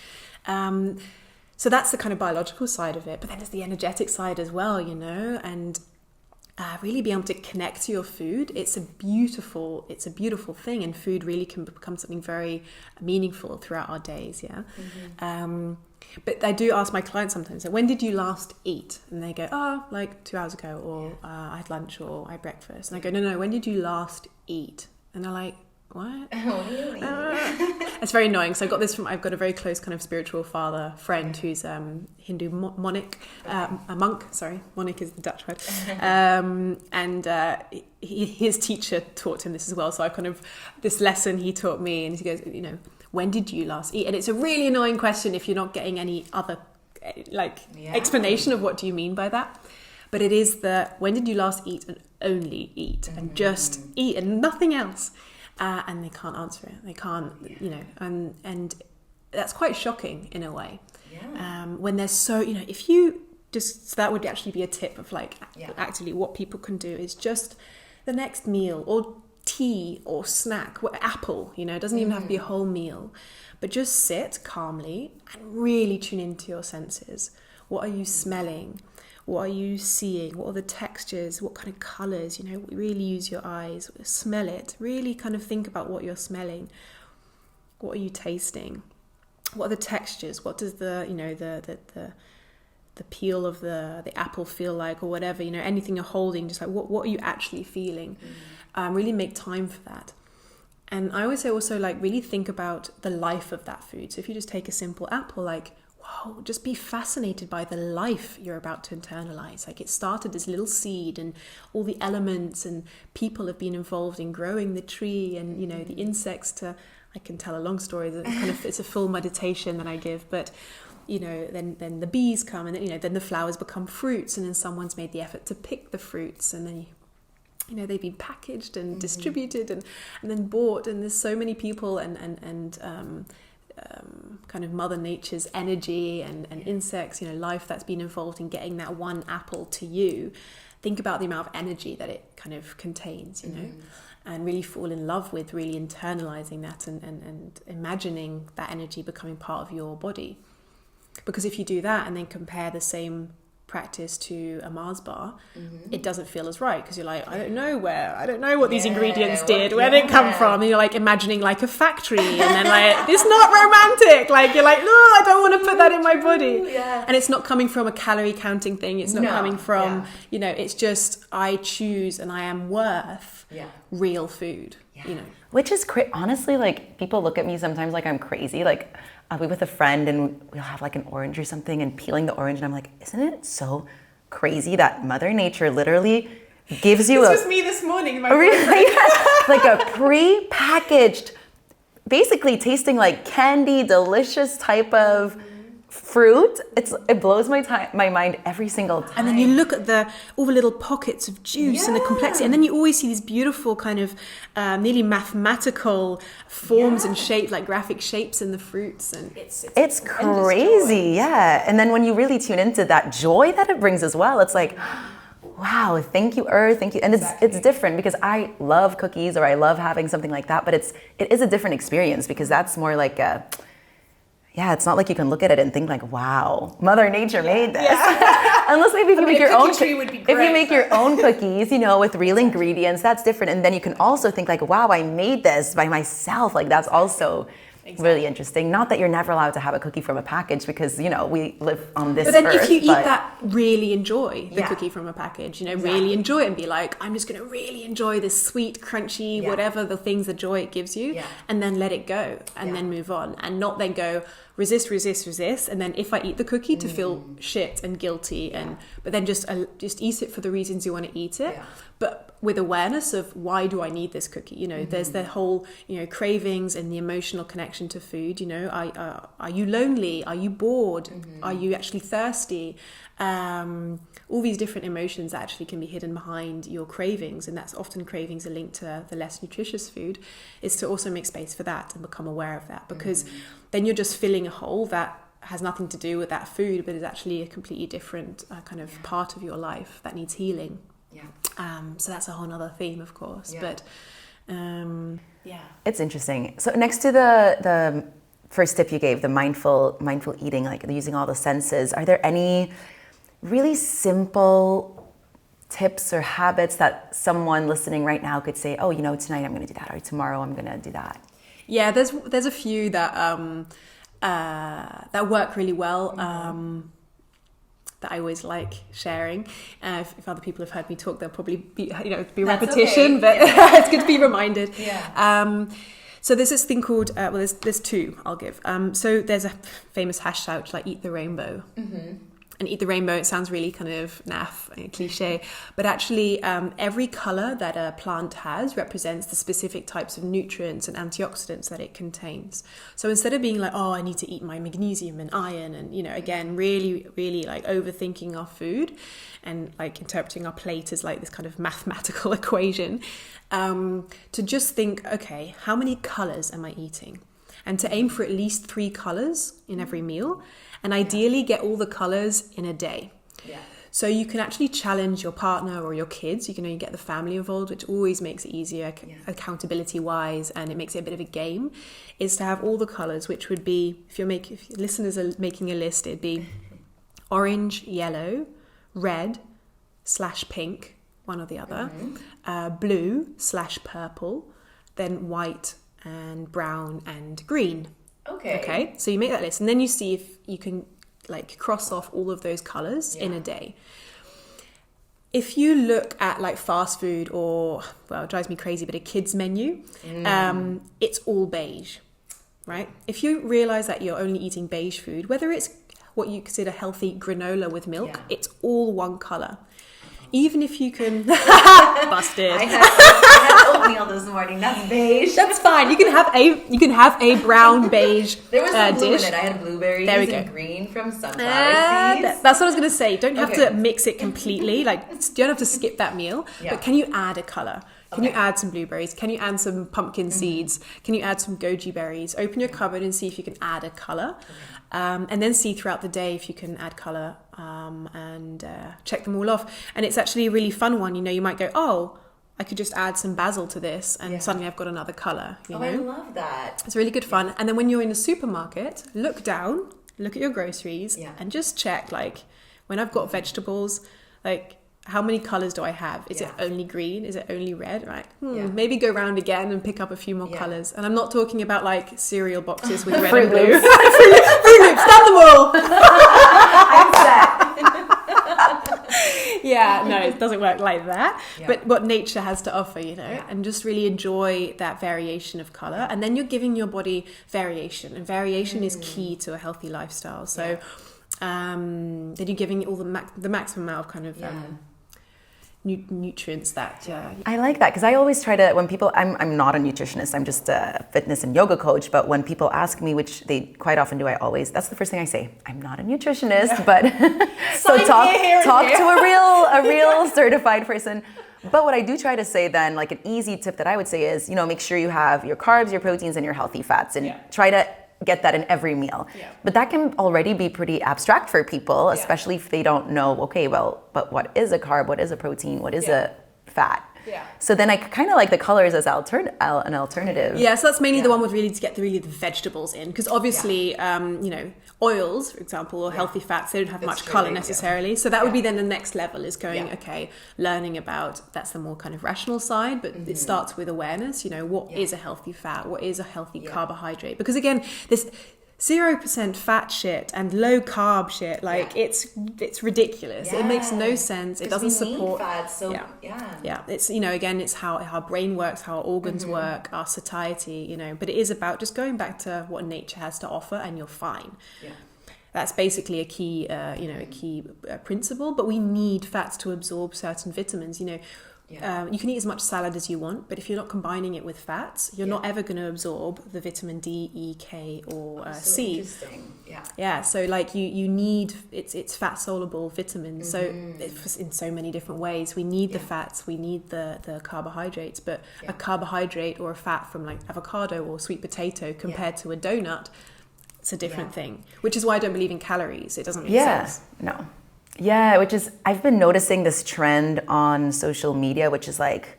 So that's the kind of biological side of it. But then there's the energetic side as well, you know, and really being able to connect to your food. It's a beautiful thing, and food really can become something very meaningful throughout our days. Yeah. But I do ask my clients sometimes, so when did you last eat? And they go, oh, like 2 hours ago, or I had lunch, or I had breakfast. And I go, no, when did you last eat? And they're like, what? Oh, really? It's very annoying. So I've got a very close kind of spiritual father friend who's Hindu monk. Monk is the Dutch word. His teacher taught him this as well. So I kind of, this lesson he taught me, and he goes, you know, when did you last eat? And it's a really annoying question if you're not getting any other explanation of what do you mean by that. But it is when did you last eat and only eat and just eat and nothing else? And they can't answer it. They can't, you know, and that's quite shocking in a way. Yeah. When there's so, you know, if you just, so that would actually be a tip of like, actually what people can do is just the next meal or tea or snack, apple, you know, it doesn't even have to be a whole meal, but just sit calmly and really tune into your senses. What are you smelling? What are you seeing? What are the textures? What kind of colours? You know, really use your eyes, smell it, really kind of think about what you're smelling. What are you tasting? What are the textures? What does the, you know, the peel of the apple feel like, or whatever, you know, anything you're holding, just like what are you actually feeling? Really make time for that. And I always say also, like, really think about the life of that food. So if you just take a simple apple, like, wow, just be fascinated by the life you're about to internalize. Like, it started as little seed, and all the elements and people have been involved in growing the tree, and, you know, the insects I can tell a long story. It's a full meditation that I give, but, you know, then the bees come, and then, you know, then the flowers become fruits, and then someone's made the effort to pick the fruits, and then you know, they've been packaged and distributed and then bought, and there's so many people and kind of Mother Nature's energy and insects, you know, life that's been involved in getting that one apple to you. Think about the amount of energy that it kind of contains, you know, and really fall in love with really internalizing that and imagining that energy becoming part of your body. Because if you do that and then compare the same practice to a Mars bar, it doesn't feel as right, because you're like, I don't know what these ingredients did, where they come from, and you're like imagining like a factory, and then like it's not romantic, like you're like, no, I don't want to put that in my body, and it's not coming from a calorie counting thing, it's not coming from you know, it's just I choose and I am worth real food, you know, which is honestly, like, people look at me sometimes like I'm crazy. Like, I'll be with a friend and we'll have like an orange or something, and peeling the orange, and I'm like, isn't it so crazy that Mother Nature literally gives you this was me this morning, like a pre-packaged, basically tasting like candy, delicious type of fruit. It blows my mind every single time. And then you look at all the little pockets of juice and the complexity, and then you always see these beautiful kind of nearly mathematical forms and shapes, like graphic shapes in the fruits, and it's crazy. Yeah. And then when you really tune into that joy that it brings as well, it's like, wow, thank you, Earth, thank you. And it's different because I love cookies or I love having something like that, but it is a different experience because that's more like it's not like you can look at it and think like, wow, Mother Nature made this. Yeah. Unless maybe if you make your own, if you make your own cookies, you know, with real ingredients, that's different. And then you can also think like, wow, I made this by myself. Like that's also really interesting. Not that you're never allowed to have a cookie from a package because, you know, we live on this earth. But then if you eat that, really enjoy the cookie from a package, you know, really enjoy it and be like, I'm just going to really enjoy this sweet, crunchy, whatever the things, the joy it gives you, and then let it go and then move on and not then go resist. And then if I eat the cookie to feel shit and guilty but then just eat it for the reasons you want to eat it. Yeah. But with awareness of why do I need this cookie? You know, there's the whole, you know, cravings and the emotional connection to food. You know, are you lonely? Are you bored? Are you actually thirsty? All these different emotions actually can be hidden behind your cravings, and that's often cravings are linked to the less nutritious food, is to also make space for that and become aware of that, because then you're just filling a hole that has nothing to do with that food, but is actually a completely different kind of part of your life that needs healing. So that's a whole other theme, of course. But it's interesting. So next to the first tip you gave, the mindful eating, like using all the senses, are there any really simple tips or habits that someone listening right now could say, oh, you know, tonight I'm going to do that, or tomorrow I'm going to do that? Yeah, there's a few that that work really well. That I always like sharing. If other people have heard me talk, they'll probably be repetition, but it's good to be reminded. So there's this thing called, there's two I'll give. So there's a famous hashtag which is like eat the rainbow. And eat the rainbow, it sounds really kind of naff and cliche, but actually every color that a plant has represents the specific types of nutrients and antioxidants that it contains. So instead of being like, oh, I need to eat my magnesium and iron and, you know, again, really, really like overthinking our food and like interpreting our plate as like this kind of mathematical equation, to just think, okay, how many colors am I eating? And to aim for at least 3 colors in every meal. And ideally get all the colors in a day. So you can actually challenge your partner or your kids. You get the family involved, which always makes it easier accountability wise, and it makes it a bit of a game, is to have all the colors, which would be, if listeners are making a list, it'd be orange, yellow, red / pink, one or the other, blue / purple, then white and brown and green. Okay. So you make that list and then you see if you can like cross off all of those colors in a day. If you look at like fast food or, well, it drives me crazy, but a kid's menu, it's all beige, right? If you realize that you're only eating beige food, whether it's what you consider healthy granola with milk, it's all one color. Even if you can busted. I had oatmeal this morning. That's beige. That's fine. You can have a brown beige there was some blue dish. In it. I had blueberries there we go. And green from sunflower seeds. That's what I was going to say. Don't have to mix it completely. Like, you don't have to skip that meal. But can you add a color? Can you add some blueberries? Can you add some pumpkin seeds? Can you add some goji berries? Open your cupboard and see if you can add a color. And then see throughout the day if you can add color and check them all off. And it's actually a really fun one. You know, you might go, oh, I could just add some basil to this and suddenly I've got another color. You know? I love that. It's really good fun. And then when you're in the supermarket, look down, look at your groceries and just check, like, when I've got vegetables, like, how many colors do I have? Is it only green? Is it only red? Right. Maybe go round again and pick up a few more colors. And I'm not talking about like cereal boxes with red and blue. Fruit Loops, stop them all. I'm set. No, it doesn't work like that. But what nature has to offer, you know, and just really enjoy that variation of color. And then you're giving your body variation, and variation is key to a healthy lifestyle. So then you're giving all the maximum amount of kind of nutrients that I like that, because I always try to, when people, I'm not a nutritionist, I'm just a fitness and yoga coach, but when people ask me, which they quite often do, that's the first thing I say. I'm not a nutritionist, but so talk to a real certified person. But what I do try to say then, like an easy tip that I would say is, you know, make sure you have your carbs, your proteins, and your healthy fats, and try to get that in every meal. Yeah. But that can already be pretty abstract for people, especially if they don't know, okay, well, but what is a carb? What is a protein? What is a fat? Yeah. So then I kind of like the colors as an alternative. Yeah, so that's mainly the one with really to get the vegetables in, because obviously, you know, oils, for example, or healthy fats, they don't have much color necessarily. So that would be then the next level is going, okay, learning about, that's the more kind of rational side, but it starts with awareness, you know, what is a healthy fat? What is a healthy carbohydrate? Because again, this 0% fat shit and low carb shit, like it's ridiculous. It makes no sense. It doesn't support fat, so it's, you know, again, it's how our brain works, how our organs work, our satiety, you know, but it is about just going back to what nature has to offer and you're fine. That's basically a key principle, but we need fats to absorb certain vitamins, you know. You can eat as much salad as you want, but if you're not combining it with fats, you're not ever going to absorb the vitamin D, E, K, or C. Interesting. So like you need it's fat soluble vitamins. So in so many different ways, we need the fats, we need the carbohydrates. But a carbohydrate or a fat from like avocado or sweet potato compared to a donut, it's a different thing. Which is why I don't believe in calories. It doesn't make sense. No. Yeah, which is, I've been noticing this trend on social media, which is like,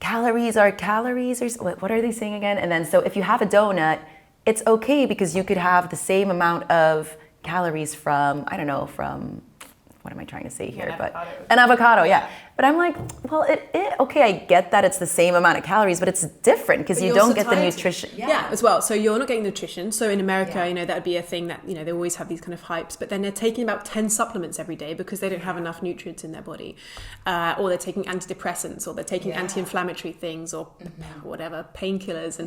calories are calories, or what are they saying again? And then, so if you have a donut, it's okay because you could have the same amount of calories from, I don't know, from, what am I trying to say here? An avocado, But I'm like, well, okay, I get that it's the same amount of calories, but it's different because you don't get the nutrition. As well. So you're not getting nutrition. So in America, you know, that would be a thing that, you know, they always have these kind of hypes, but then they're taking about 10 supplements every day because they don't have enough nutrients in their body. Or they're taking antidepressants, or they're taking anti-inflammatory things, or whatever, painkillers.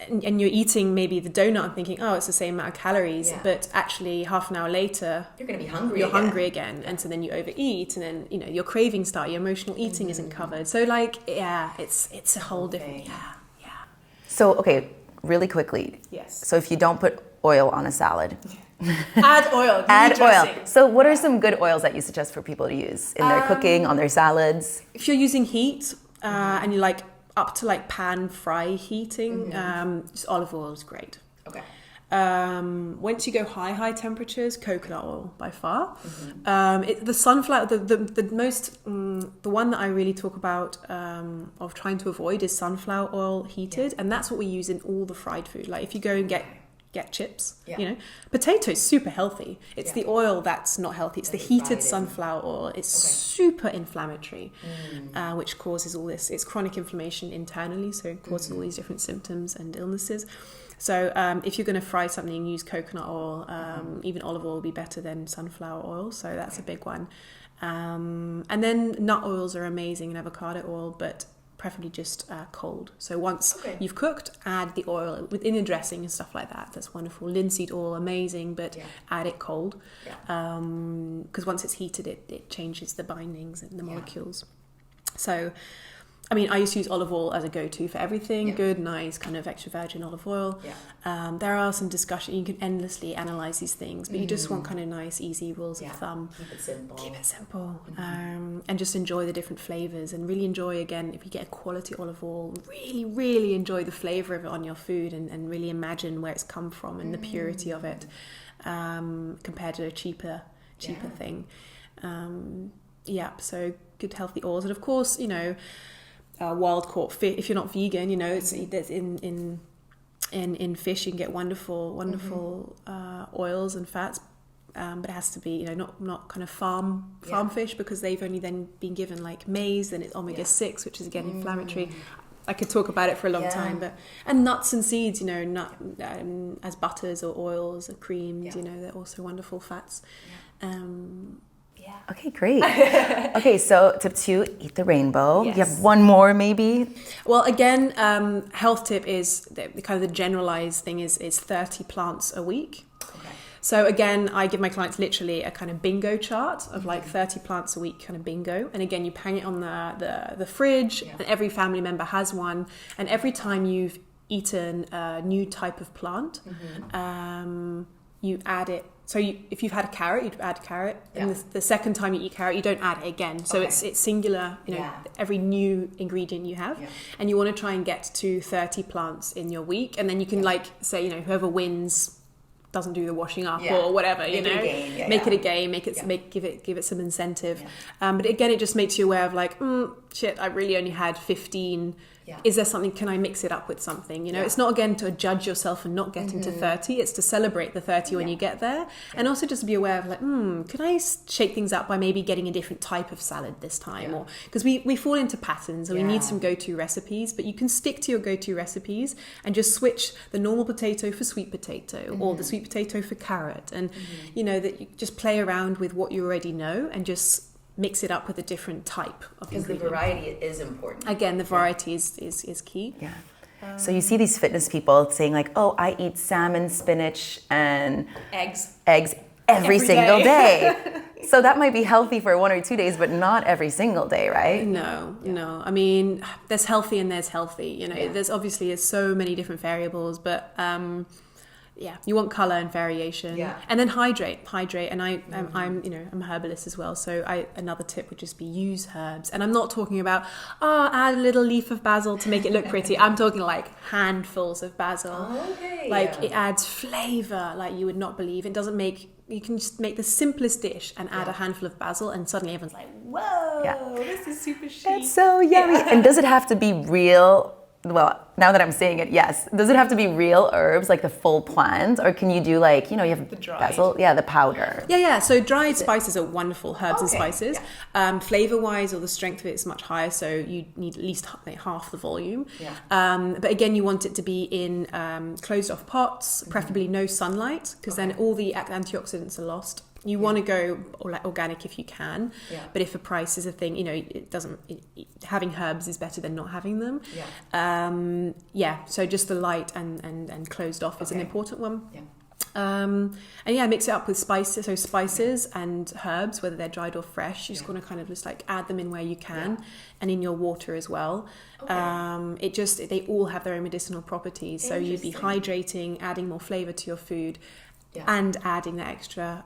And you're eating maybe the donut and thinking, oh, it's the same amount of calories, but actually half an hour later you're going to be hungry. You're hungry again, and so then you overeat, and then, you know, your cravings start. Your emotional eating isn't covered. So like, it's a whole different. So okay, really quickly. Yes. So if you don't put oil on a salad. Add oil. Add oil. So what are some good oils that you suggest for people to use in their cooking, on their salads? If you're using heat and you like up to like pan fry heating, just olive oil is great. Okay. Once you go high temperatures, coconut oil by far. The sunflower, the most, the one that I really talk about of trying to avoid is sunflower oil heated, and that's what we use in all the fried food. Like if you go and get chips, you know, potatoes super healthy. It's the oil that's not healthy. It's the heated sunflower oil. It's super inflammatory, which causes all this. It's chronic inflammation internally, so it causes all these different symptoms and illnesses. So if you're going to fry something, use coconut oil. Even olive oil will be better than sunflower oil. So that's a big one. And then nut oils are amazing, and avocado oil, but preferably just cold. So once you've cooked, add the oil within your dressing and stuff like that. That's wonderful. Linseed oil, amazing, but add it cold. Because once it's heated, it changes the bindings and the molecules. So, I mean, I used to use olive oil as a go-to for everything. Good, nice, kind of extra virgin olive oil. There are some discussion. You can endlessly analyze these things, but you just want kind of nice, easy rules of thumb. Keep it simple. And just enjoy the different flavors, and really enjoy, again, if you get a quality olive oil, really, really enjoy the flavor of it on your food, and really imagine where it's come from and the purity of it, compared to a cheaper thing. So good healthy oils. And of course, you know, wild caught fish. If you're not vegan, you know, it's in fish you can get wonderful oils and fats, but it has to be, you know, not kind of farm fish, because they've only then been given like maize, and it's omega-6, which is again inflammatory. I could talk about it for a long time, and nuts and seeds, you know, as butters or oils or creams, you know, they're also wonderful fats. Okay, great. Okay, so tip 2, eat the rainbow. You have one more maybe? Well, again, health tip is the kind of the generalized thing is 30 plants a week. So again, I give my clients literally a kind of bingo chart of like 30 plants a week kind of bingo. And again, you hang it on the fridge, and every family member has one. And every time you've eaten a new type of plant, you add it So if you've had a carrot, you'd add carrot. And the second time you eat carrot, you don't add it again. So it's singular, every new ingredient you have. Yeah. And you want to try and get to 30 plants in your week. And then you can say, whoever wins doesn't do the washing up or whatever, make it a game, give it some incentive. Yeah. But again, it just makes you aware of like, shit, I really only had 15. Yeah. Is there something, can I mix it up with something? It's not again to judge yourself for not getting to 30, it's to celebrate the 30 when you get there. And also just be aware of like, could I shake things up by maybe getting a different type of salad this time? Or because we fall into patterns and we need some go-to recipes, but you can stick to your go-to recipes and just switch the normal potato for sweet potato or the sweet potato for carrot. And, that you just play around with what you already know and just mix it up with a different type of ingredient. Because the variety is important. Again, the variety is key. Yeah. So you see these fitness people saying like, oh, I eat salmon, spinach, and eggs every single day. So that might be healthy for 1 or 2 days, but not every single day, right? No. I mean, there's healthy and there's healthy. There's obviously so many different variables, but you want color and variation, and then hydrate. And I'm a herbalist as well, so another tip would just be use herbs. And I'm not talking about add a little leaf of basil to make it look pretty. I'm talking like handfuls of basil. It adds flavor like you would not believe. It doesn't make. You can just make the simplest dish and add a handful of basil, and suddenly everyone's like, "Whoa, this is super chic." That's so yummy. And does it have to be real? Well, now that I'm saying it, yes. Does it have to be real herbs, like the full plant? Or can you do you have the basil? Yeah, the powder. Yeah. So dried spices are wonderful, herbs and spices. Yeah. Flavor-wise, or the strength of it is much higher, so you need at least half the volume. Yeah. But again, you want it to be in closed-off pots, preferably no sunlight, because then all the antioxidants are lost. You want to go organic if you can, but if a price is a thing, it doesn't. Having herbs is better than not having them. So just the light and closed off is an important one. Mix it up with spices. So spices and herbs, whether they're dried or fresh, you just want to kind of just like add them in where you can, and in your water as well. They all have their own medicinal properties. So you'd be hydrating, adding more flavor to your food. And adding that extra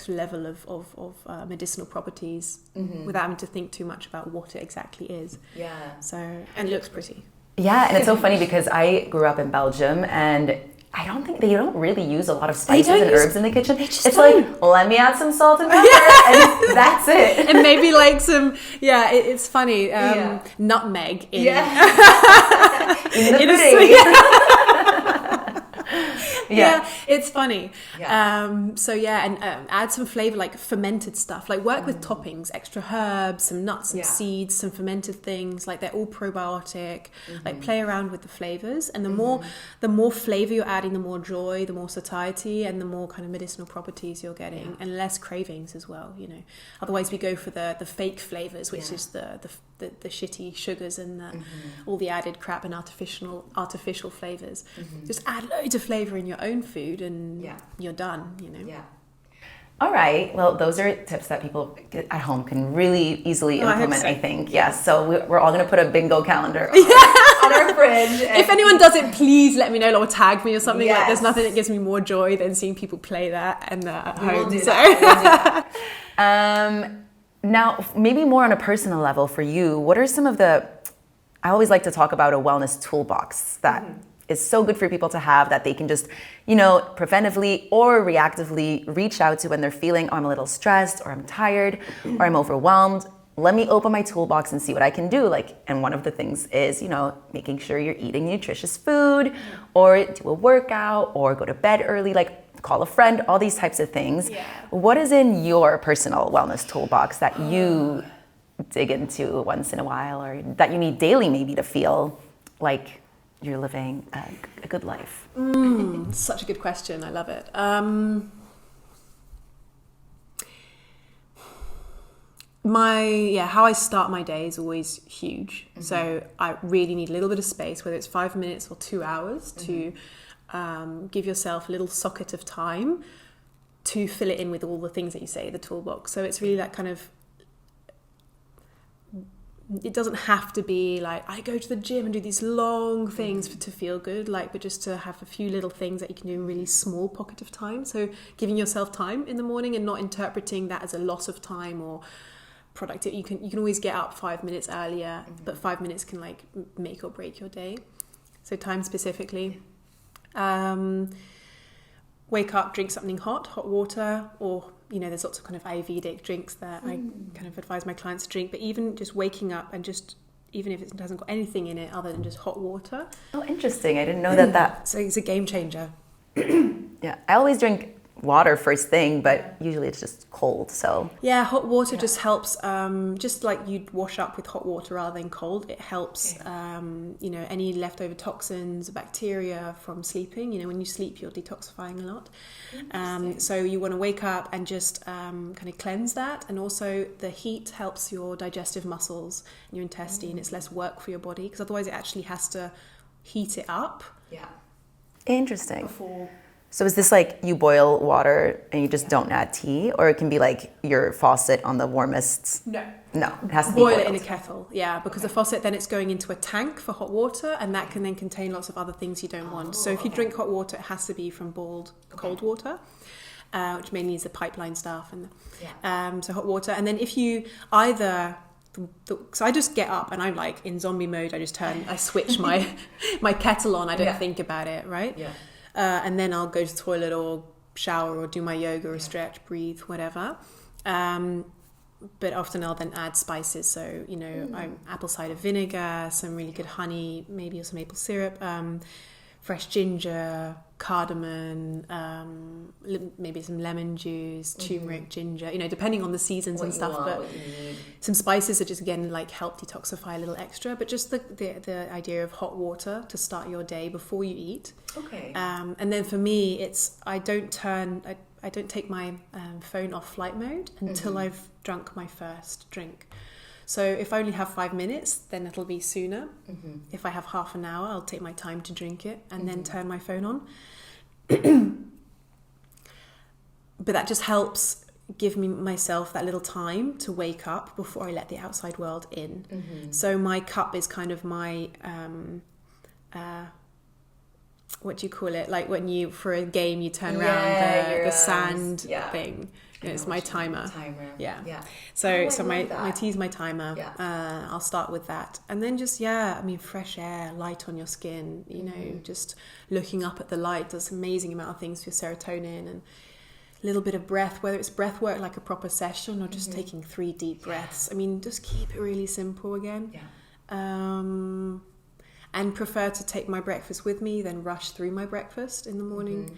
level of medicinal properties without having to think too much about what it exactly is. And it looks pretty. Yeah, and it's so funny because I grew up in Belgium, and I don't think they don't really use a lot of spices and herbs in the kitchen. It's like, let me add some salt and pepper, and that's it. And maybe like some, it's funny, nutmeg in in the pudding. It's funny. Add some flavor, like fermented stuff. Like work with toppings, extra herbs, some nuts and seeds, some fermented things. Like they're all probiotic. Like play around with the flavors, and the more flavor you're adding, the more joy, the more satiety, and the more kind of medicinal properties you're getting, and less cravings as well. Otherwise we go for the fake flavors, which is the shitty sugars and all the added crap and artificial flavors. Just add loads of flavor in your own food, and you're done. All right. Well, those are tips that people at home can really easily implement, I think. Yes. So we're all going to put a bingo calendar on our fridge. If anyone does it, please let me know or tag me or something. Like, there's nothing that gives me more joy than seeing people play that and at home. We'll do that. Now, maybe more on a personal level for you, what are some of I always like to talk about a wellness toolbox that is so good for people to have, that they can just, preventively or reactively reach out to when they're feeling, I'm a little stressed, or I'm tired, or I'm overwhelmed. Let me open my toolbox and see what I can do. And one of the things is, making sure you're eating nutritious food, or do a workout, or go to bed early, call a friend, all these types of things. What is in your personal wellness toolbox that you dig into once in a while, or that you need daily maybe to feel like you're living a good life? Such a good question. I love it. How I start my day is always huge. So I really need a little bit of space, whether it's 5 minutes or 2 hours, to give yourself a little socket of time to fill it in with all the things that you say, the toolbox. So it's really that kind of it doesn't have to be like I go to the gym and do these long things to feel good, like, but just to have a few little things that you can do in a really small pocket of time. So giving yourself time in the morning and not interpreting that as a loss of time or productive. You can always get up 5 minutes earlier, but 5 minutes can like make or break your day. So time specifically. Wake up, drink something hot water, or there's lots of kind of Ayurvedic drinks that I kind of advise my clients to drink. But even just waking up and even if it hasn't got anything in it other than just hot water. Oh, interesting. I didn't know that. So it's a game changer. Yeah, I always drink water first thing, but usually it's just cold. So yeah, hot water just helps. Just like you'd wash up with hot water rather than cold, it helps. Any leftover toxins, bacteria from sleeping. When you sleep, you're detoxifying a lot. So you want to wake up and just kind of cleanse that, and also the heat helps your digestive muscles and your intestine. It's less work for your body because otherwise it actually has to heat it up. Yeah, interesting. Before. So is this like you boil water and you just don't add tea, or it can be like your faucet on the warmest? No, it has to be boil boiled. it in a kettle. Yeah, because the faucet then it's going into a tank for hot water, and that can then contain lots of other things you don't want. So if you drink hot water, it has to be from boiled cold water, which mainly is the pipeline stuff, and so hot water. And then if you either so I just get up and I'm like in zombie mode. I switch my kettle on. I don't think about it, right? Yeah. And then I'll go to the toilet or shower or do my yoga or stretch, breathe, whatever. But often I'll then add spices. So, I'm apple cider vinegar, some really good honey, maybe some maple syrup, fresh ginger, cardamom, maybe some lemon juice, turmeric, ginger, depending on the seasons and stuff. But some spices that just, again, like help detoxify a little extra. But just the idea of hot water to start your day before you eat. Okay. And then for me, it's I don't take my phone off flight mode until I've drunk my first drink. So if I only have 5 minutes, then it'll be sooner. If I have half an hour, I'll take my time to drink it and then turn my phone on. But that just helps give myself that little time to wake up before I let the outside world in. So my cup is kind of my what do you call it? Like when for a game you turn around the sand thing. It's my timer. Yeah. So my tea is my timer. Yeah. I'll start with that, and then just fresh air, light on your skin. Just looking up at the light does an amazing amount of things for your serotonin, and a little bit of breath, whether it's breath work like a proper session or just taking 3 deep breaths. Just keep it really simple again. Yeah. And prefer to take my breakfast with me, then rush through my breakfast in the morning.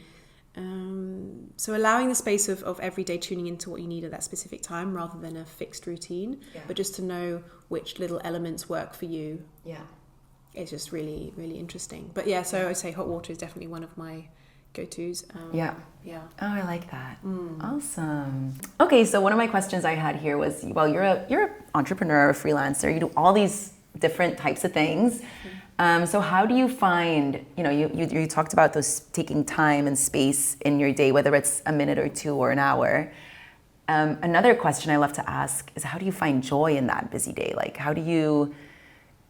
So allowing the space of every day tuning into what you need at that specific time rather than a fixed routine, but just to know which little elements work for you. Yeah, it's just really, really interesting. But so I'd say hot water is definitely one of my go-tos. Yeah. Oh, I like that. Awesome. Okay, so one of my questions I had here was, well, you're an entrepreneur, a freelancer. You do all these different types of things. So how do you find, you talked about those taking time and space in your day, whether it's a minute or 2 or an hour. Another question I love to ask is, how do you find joy in that busy day? Like,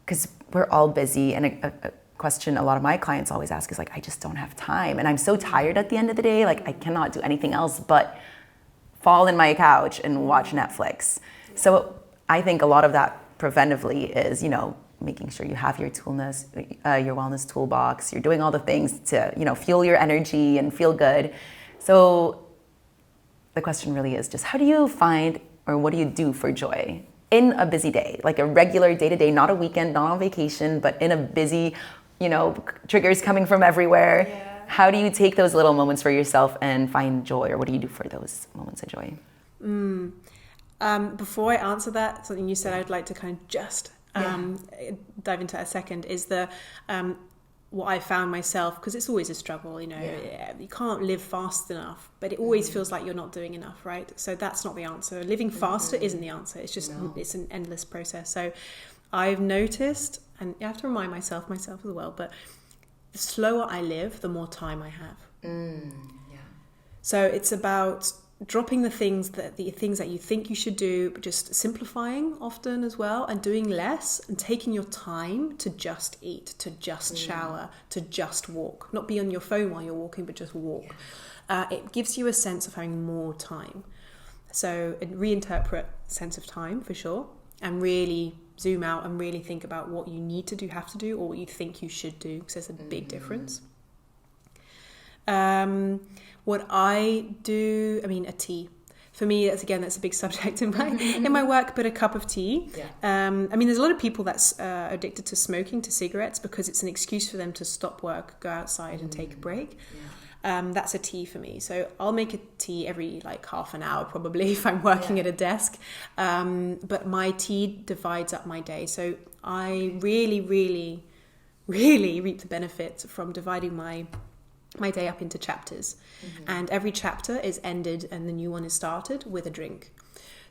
because we're all busy, and a question a lot of my clients always ask is like, I just don't have time. And I'm so tired at the end of the day, like I cannot do anything else but fall in my couch and watch Netflix. So I think a lot of that preventively is, making sure you have your wellness toolbox. You're doing all the things to, fuel your energy and feel good. So the question really is just, how do you find, or what do you do for joy in a busy day, like a regular day-to-day, not a weekend, not on vacation, but in a busy, triggers coming from everywhere. Yeah. How do you take those little moments for yourself and find joy, or what do you do for those moments of joy? Before I answer that, something you said I'd like to kind of just dive into a second is what I found myself, because it's always a struggle, you can't live fast enough, but it always feels like you're not doing enough, right? So that's not the answer. Living faster isn't the answer. It's just it's an endless process. So I've noticed, and I have to remind myself as well, but the slower I live, the more time I have. So it's about dropping the things that you think you should do, but just simplifying often as well, and doing less and taking your time to just eat, to just shower, to just walk. Not be on your phone while you're walking, but just walk. It gives you a sense of having more time. So reinterpret sense of time for sure, and really zoom out and really think about what you need to do, have to do, or what you think you should do, because there's a big difference. What I do, a tea. For me, that's a big subject in my work, but a cup of tea. Yeah. There's a lot of people that's addicted to smoking, to cigarettes, because it's an excuse for them to stop work, go outside and take a break. Yeah. That's a tea for me. So I'll make a tea every half an hour probably if I'm working at a desk. But my tea divides up my day. So I really, really, really reap the benefits from dividing my day up into chapters, and every chapter is ended and the new one is started with a drink.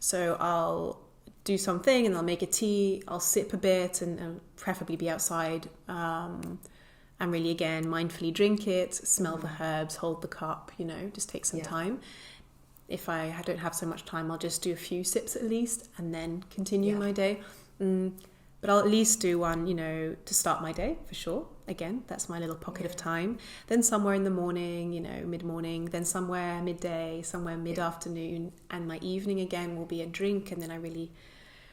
So I'll do something and I'll make a tea, I'll sip a bit and preferably be outside, and really again mindfully drink it, smell the herbs, hold the cup, just take some time. If I don't have so much time, I'll just do a few sips at least and then continue my day. But I'll at least do one, to start my day for sure. Again, that's my little pocket of time. Then somewhere in the morning, mid-morning, then somewhere midday, somewhere mid-afternoon. And my evening again will be a drink. And then I really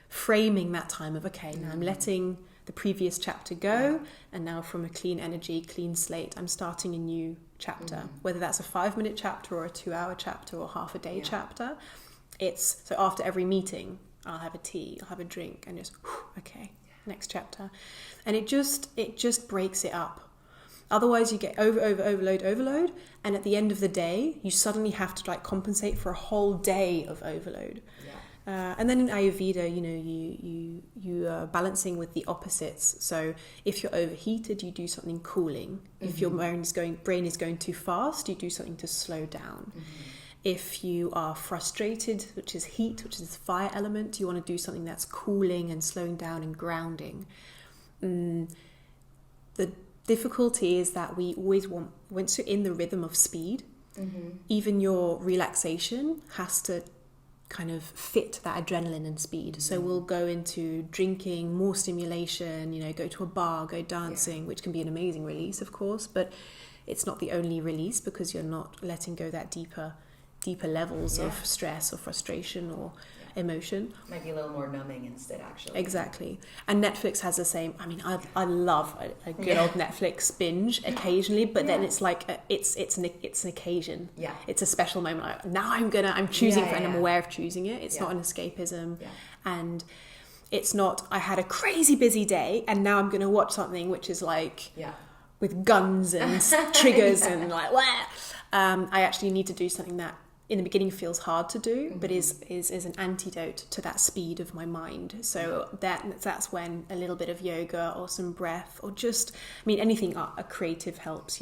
framing that time of, now I'm letting the previous chapter go. And now from a clean energy, clean slate, I'm starting a new chapter. Whether that's a 5-minute chapter or a 2-hour chapter or half a day chapter. So after every meeting, I'll have a tea, I'll have a drink, and just, next chapter. And it just breaks it up. Otherwise you get overload. And at the end of the day, you suddenly have to compensate for a whole day of overload. Yeah. And then in Ayurveda, you are balancing with the opposites. So if you're overheated, you do something cooling. If your brain is going too fast, you do something to slow down. If you are frustrated, which is heat, which is fire element, you want to do something that's cooling and slowing down and grounding. The difficulty is that we always once you're in the rhythm of speed, even your relaxation has to kind of fit that adrenaline and speed. So we'll go into drinking, more stimulation, go to a bar, go dancing, which can be an amazing release, of course, but it's not the only release because you're not letting go that deeper levels of stress or frustration or emotion. Might be a little more numbing instead, actually. Exactly. And Netflix has the same. I love a good old Netflix binge occasionally, but then it's it's an occasion. Yeah. It's a special moment. Now I'm choosing and I'm aware of choosing it. It's not an escapism. Yeah. And it's not, I had a crazy busy day and now I'm going to watch something which is with guns and triggers and I actually need to do something that in the beginning feels hard to do, but is an antidote to that speed of my mind. So that's when a little bit of yoga or some breath or just, anything a creative helps,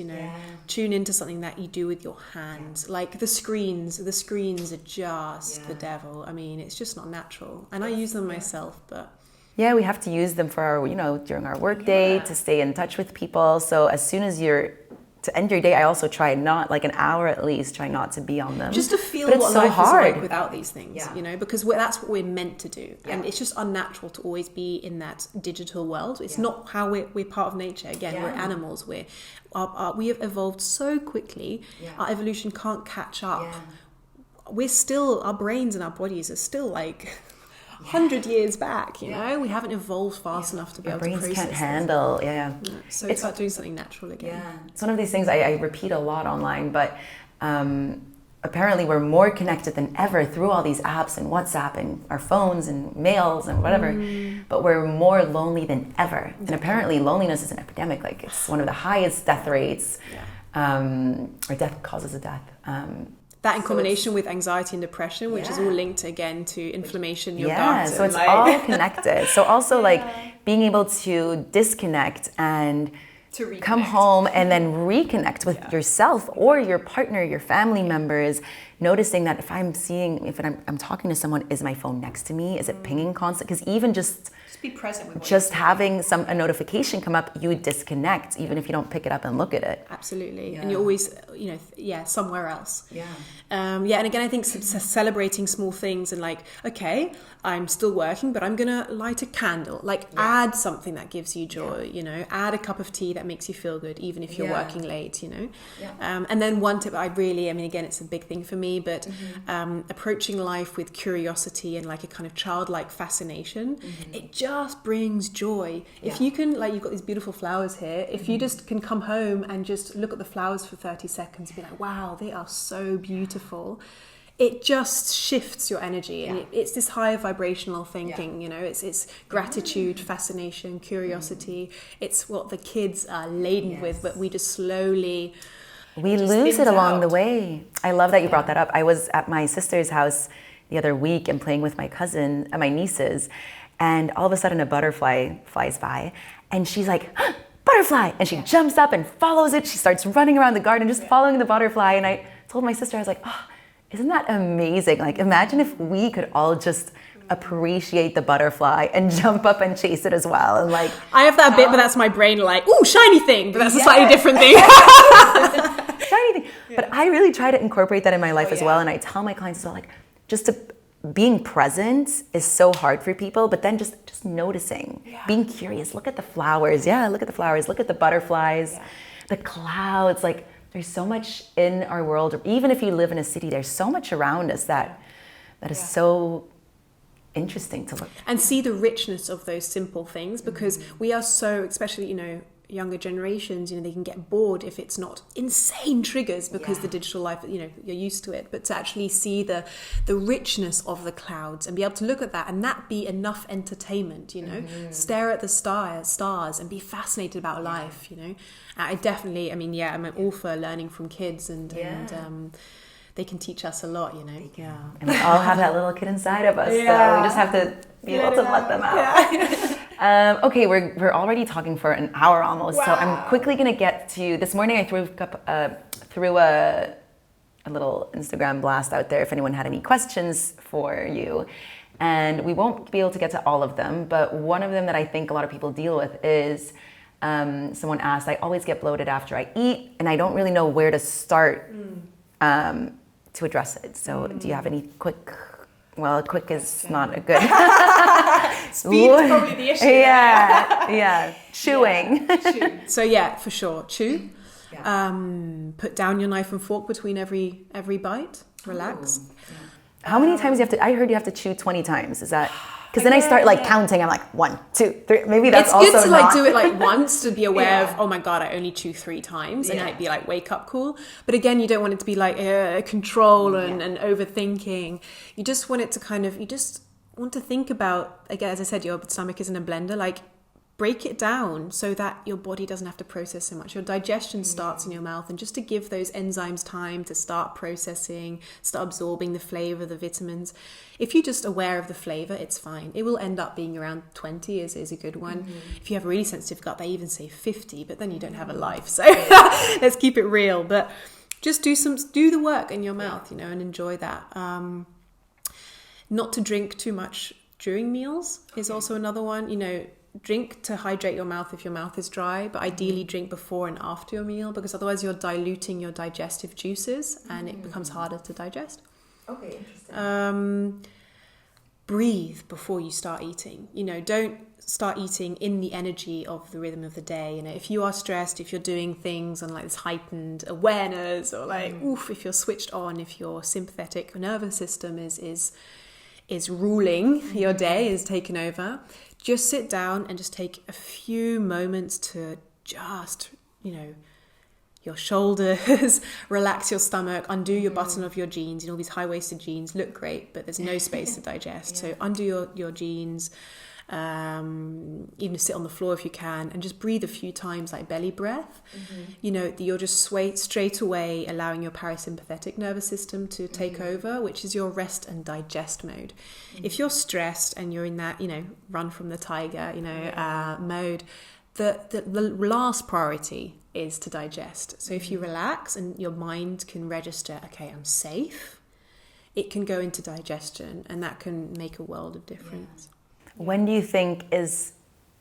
tune into something that you do with your hands. Like the screens are just the devil. It's just not natural. And I use them myself, but... Yeah, we have to use them for our, during our work day to stay in touch with people. So as soon as to end your day, I also try not, an hour at least, try not to be on them. Just to feel what life is like without these things, because that's what we're meant to do. Yeah. And it's just unnatural to always be in that digital world. It's not how we're part of nature. Again, we're animals. We have evolved so quickly. Yeah. Our evolution can't catch up. Yeah. Our brains and our bodies are still 100 years back, you know, we haven't evolved fast enough to be able to process. Brains can't handle, So it's about doing something natural again. Yeah, it's one of these things I repeat a lot online, but apparently we're more connected than ever through all these apps and WhatsApp and our phones and mails and whatever, but we're more lonely than ever. And apparently loneliness is an epidemic. It's one of the highest death rates, or death causes of death. That in combination with anxiety and depression, which is all linked again to inflammation in your gut. So it's all connected. So also being able to disconnect and to come home and then reconnect with yourself or your partner, your family members, noticing that if I'm talking to someone, is my phone next to me? Is it pinging constant? Because even just Just be present with what just having a notification come up, you disconnect, even if you don't pick it up and look at it. Absolutely. And you're always, somewhere else. Yeah. And again, I think celebrating small things and like, okay, I'm still working, but I'm going to light a candle. Like add something that gives you joy, add a cup of tea that makes you feel good, even if you're working late, And then one tip again, it's a big thing for me, but approaching life with curiosity and like a kind of childlike fascination, it just brings joy. If you can, like, you've got these beautiful flowers here, if you just can come home and just look at the flowers for 30 seconds and be like, wow, they are so beautiful, it just shifts your energy. And it's this higher vibrational thinking, it's gratitude, fascination, curiosity. It's what the kids are laden with, but we just slowly... We lose it along the way. I love that you brought that up. I was at my sister's house the other week and playing with my cousin and my nieces, and all of a sudden a butterfly flies by, and she's like, butterfly! And she jumps up and follows it. She starts running around the garden, just following the butterfly. And I told my sister, I was like, oh, isn't that amazing? Like, imagine if we could all just appreciate the butterfly and jump up and chase it as well. And like, I have that bit, but that's my brain like, ooh, shiny thing, but that's a slightly different thing. Shiny thing. But I really try to incorporate that in my life as well. And I tell my clients as well, like, being present is so hard for people, but then just noticing, being curious, look at the flowers. Yeah, look at the flowers, look at the butterflies, the clouds. Like, there's so much in our world, even if you live in a city, there's so much around us that is so interesting to look at. And see the richness of those simple things, because we are so, especially, younger generations, they can get bored if it's not insane triggers, because the digital life, you're used to it. But to actually see the richness of the clouds and be able to look at that, and that be enough entertainment, stare at the stars and be fascinated about life, I definitely, I'm all for learning from kids and they can teach us a lot, Yeah. And we all have that little kid inside of us, so we just have to be able to let them out. Okay, we're already talking for an hour almost, so I'm quickly going to get to... This morning I threw a little Instagram blast out there if anyone had any questions for you. And we won't be able to get to all of them, but one of them that I think a lot of people deal with is... someone asked, I always get bloated after I eat, and I don't really know where to start to address it. So do you have any quick is not a good... Speed is probably the issue. Chewing. Chew. So for sure, chew. Put down your knife and fork between every bite. Relax. How many times do you have to... I heard you have to chew 20 times. Is that... Because then I start counting. I'm like 1, 2, 3. Maybe that's also It's good to do it once to be aware of, oh my God, I only chew 3 times, and it'd be wake up call. But again, you don't want it to be control and overthinking. You just want it to you just want to think about, again, as I said, your stomach isn't a blender. Break it down so that your body doesn't have to process so much. Your digestion starts in your mouth, and just to give those enzymes time to start processing, start absorbing the flavor, the vitamins. If you're just aware of the flavor, it's fine. It will end up being around 20 is a good one. If you have a really sensitive gut, they even say 50, but then you don't have a life. So let's keep it real. But just do the work in your mouth, and enjoy that. Not to drink too much during meals is also another one. Drink to hydrate your mouth if your mouth is dry, but ideally drink before and after your meal, because otherwise you're diluting your digestive juices and it becomes harder to digest. Okay, interesting. Breathe before you start eating. Don't start eating in the energy of the rhythm of the day. If you are stressed, if you're doing things on this heightened awareness, or if you're switched on, if your sympathetic nervous system is ruling your day, is taken over, just sit down and just take a few moments to just, your shoulders, relax your stomach, undo your button of your jeans. All these high-waisted jeans look great, but there's no space to digest. So undo your jeans, even sit on the floor if you can, and just breathe a few times, like belly breath. You're just straight away allowing your parasympathetic nervous system to take over, which is your rest and digest mode. If you're stressed and you're in that run from the tiger mode, the last priority is to digest. So if you relax and your mind can register, okay, I'm safe, it can go into digestion, and that can make a world of difference. When do you think is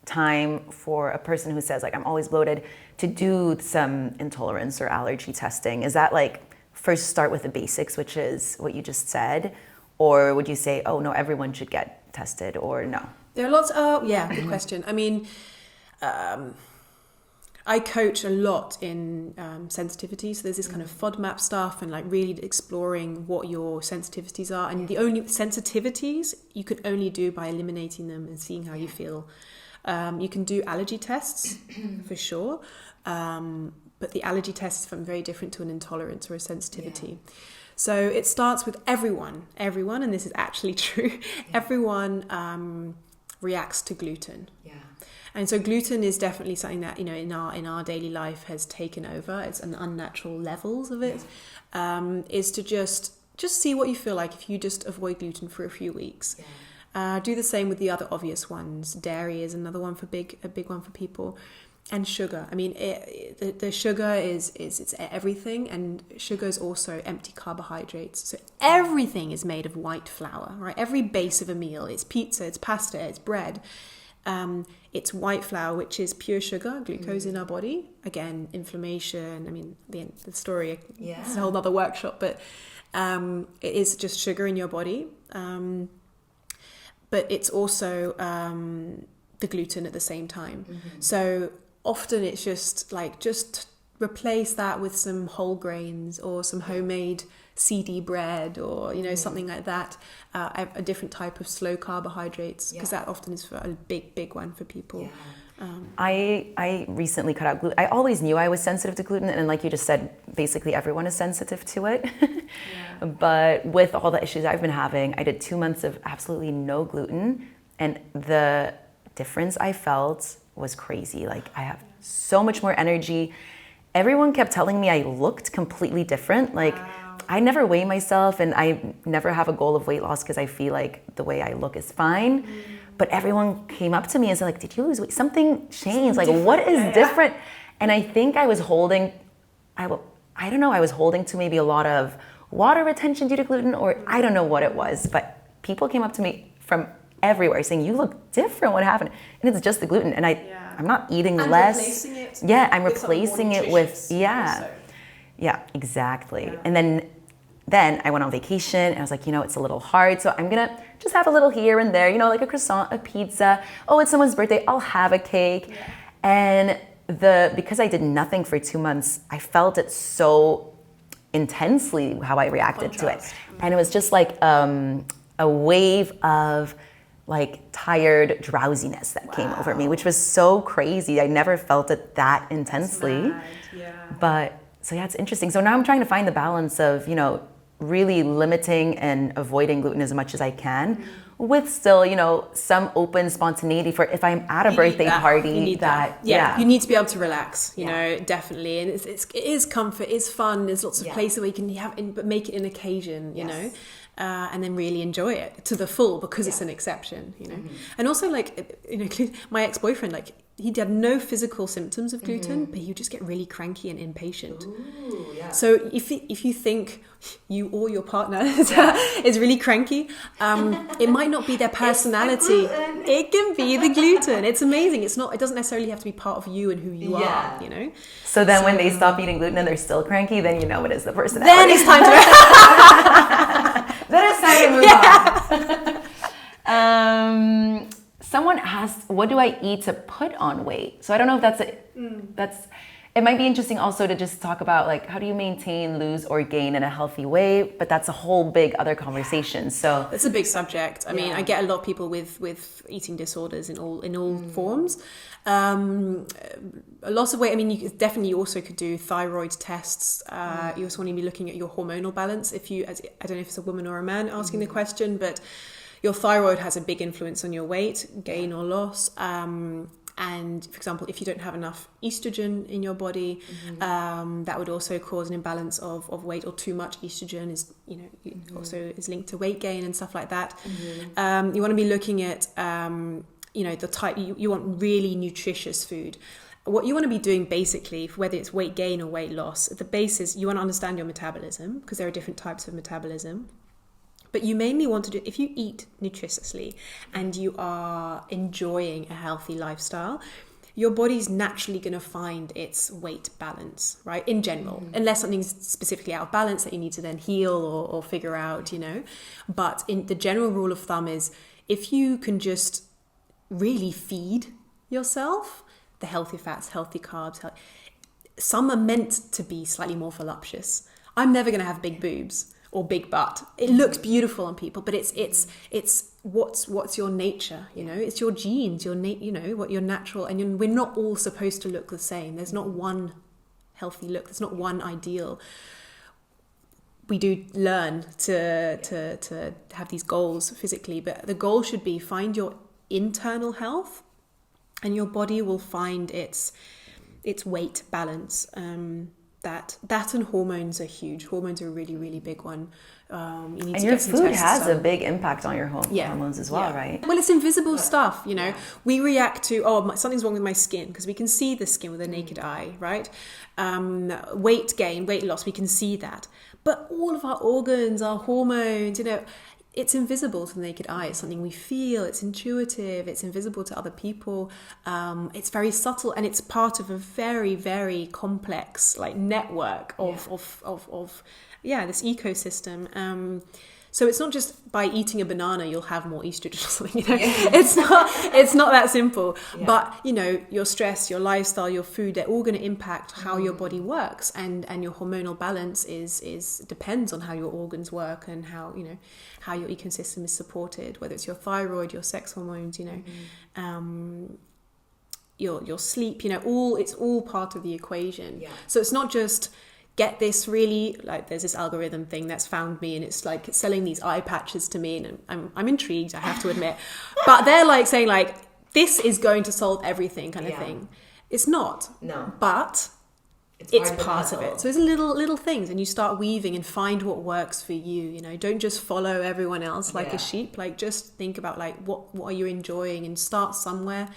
time for a person who says, like, I'm always bloated, to do some intolerance or allergy testing? Is that like first start with the basics, which is what you just said? Or would you say, oh no, everyone should get tested, or no? There are lots of, good question. I mean, I coach a lot in sensitivity. So there's this kind of FODMAP stuff and like really exploring what your sensitivities are. And the only sensitivities you can only do by eliminating them and seeing how you feel. You can do allergy tests for sure. But the allergy tests are very different to an intolerance or a sensitivity. Yeah. So it starts with everyone, and this is actually true. Yeah. Everyone reacts to gluten. Yeah. And so gluten is definitely something that, you know, in our daily life has taken over. It's an unnatural levels of it. Is to just see what you feel like if you just avoid gluten for a few weeks. Yeah. Do the same with the other obvious ones. Dairy is another one a big one for people. And sugar. I mean, the sugar is it's everything, and sugar is also empty carbohydrates. So everything is made of white flour, right? Every base of a meal, it's pizza, it's pasta, it's bread. It's white flour, which is pure sugar, glucose in our body. Again, inflammation. I mean, the story, it's a whole other workshop, but it is just sugar in your body. But it's also the gluten at the same time. Mm-hmm. So often it's just replace that with some whole grains or some homemade CD bread or, you know, something like that. A different type of slow carbohydrates, because that often is a big one for people. Yeah. I recently cut out gluten. I always knew I was sensitive to gluten, and like you just said, basically everyone is sensitive to it. Yeah. But with all the issues I've been having, I did 2 months of absolutely no gluten, and the difference I felt was crazy. Like, I have so much more energy. Everyone kept telling me I looked completely different. Like, wow. I never weigh myself, and I never have a goal of weight loss because I feel like the way I look is fine. But everyone came up to me and said, like, did you lose weight? Something changed. Like, what is different? And I think I was holding, I don't know, I was holding to maybe a lot of water retention due to gluten, or I don't know what it was. But people came up to me from everywhere saying, you look different, what happened? And it's just the gluten. And I'm not eating and less. Replacing it I'm replacing it with, exactly. Yeah. And then I went on vacation, and I was like, you know, it's a little hard, so I'm gonna just have a little here and there, you know, like a croissant, a pizza. Oh, it's someone's birthday, I'll have a cake. Yeah. And because I did nothing for 2 months, I felt it so intensely how I reacted to it. And it was just like a wave of like tired drowsiness that came over me, which was so crazy. I never felt it that intensely. But so it's interesting. So now I'm trying to find the balance of, you know, really limiting and avoiding gluten as much as I can, with still, you know, some open spontaneity for if I'm at a birthday party. You need that. You need to be able to relax, you know, definitely. And it is comfort, it's fun. There's lots of places where you can but make it an occasion, you know. And then really enjoy it to the full, because it's an exception, you know. And also, like, you know, my ex-boyfriend, like, he had no physical symptoms of gluten, but he would just get really cranky and impatient. Ooh, yeah. So if you think you or your partner is really cranky, it might not be their personality. It can be the gluten. It's amazing. It doesn't necessarily have to be part of you and who you are, you know. So then when they stop eating gluten and they're still cranky, then you know it is the personality. Then it's time to move on. Someone asked, what do I eat to put on weight? So I don't know if it might be interesting also to just talk about, like, how do you maintain, lose, or gain in a healthy way? But that's a whole big other conversation. So it's a big subject. I mean, I get a lot of people with eating disorders in all forms. A loss of weight. I mean, you definitely also could do thyroid tests. You also want to be looking at your hormonal balance. I don't know if it's a woman or a man asking the question, but your thyroid has a big influence on your weight, gain or loss. And for example, if you don't have enough estrogen in your body, that would also cause an imbalance of weight, or too much estrogen is, you know, also is linked to weight gain and stuff like that. You want to be looking at, you know, the type, you want really nutritious food. What you want to be doing basically, whether it's weight gain or weight loss, at the base is you want to understand your metabolism, because there are different types of metabolism. But you mainly want to do, if you eat nutritiously and you are enjoying a healthy lifestyle, your body's naturally going to find its weight balance, right? In general, unless something's specifically out of balance that you need to then heal or figure out, But in the general rule of thumb is, if you can just really feed yourself the healthy fats, healthy carbs, some are meant to be slightly more voluptuous. I'm never going to have big boobs or big butt. It looks beautiful on people, but it's what's your nature, it's your genes, what your natural, and we're not all supposed to look the same. There's not one healthy look. There's not one ideal. We do learn to have these goals physically, but the goal should be find your internal health, and your body will find its weight balance. That and hormones are huge. Hormones are a really, really big one. You need and to your get some food tests has done. a big impact on your hormones as well, right? Well, it's invisible stuff, We react to, something's wrong with my skin, because we can see the skin with a naked eye, right? Weight gain, weight loss, we can see that. But all of our organs, our hormones, it's invisible to the naked eye. It's something we feel, it's intuitive, it's invisible to other people. It's very subtle, and it's part of a very, very complex network of this ecosystem. So it's not just by eating a banana you'll have more estrogen or something. It's not that simple. Yeah. But your stress, your lifestyle, your food, they're all going to impact how your body works, and your hormonal balance is depends on how your organs work and how how your ecosystem is supported, whether it's your thyroid, your sex hormones, your sleep, it's all part of the equation. Yeah. So it's not just get this really, there's this algorithm thing that's found me, and it's it's selling these eye patches to me, and I'm intrigued, I have to admit. But they're saying this is going to solve everything kind of thing. It's not. No. But it's part of it. So there's little things, and you start weaving and find what works for you. Don't just follow everyone else like a sheep. Just think about what are you enjoying, and start somewhere.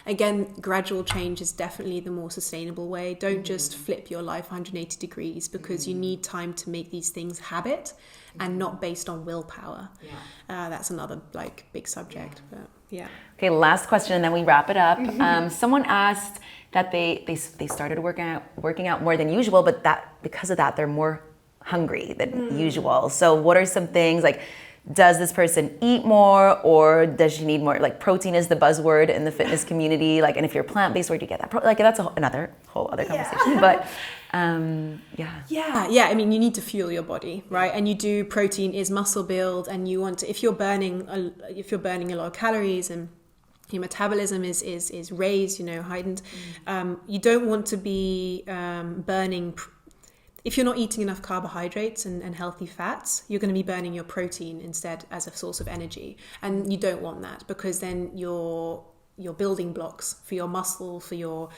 Again, gradual change is definitely the more sustainable way. Don't just flip your life 180 degrees, because you need time to make these things habit and not based on willpower. Yeah. That's another big subject. Yeah. But yeah. Okay, last question, and then we wrap it up. Someone asked that they started working out more than usual, but that because of that they're more hungry than usual. So what are some things does this person eat more, or does she need more? Protein is the buzzword in the fitness community. And if you're plant-based, where do you get that? That's another whole other conversation. But yeah. I mean, you need to fuel your body, right? And you do. Protein is muscle build, and you want to. If you're burning a lot of calories and your metabolism is raised, heightened, you don't want to be burning. If you're not eating enough carbohydrates and healthy fats, you're going to be burning your protein instead as a source of energy. And you don't want that, because then your building blocks for your muscle, for your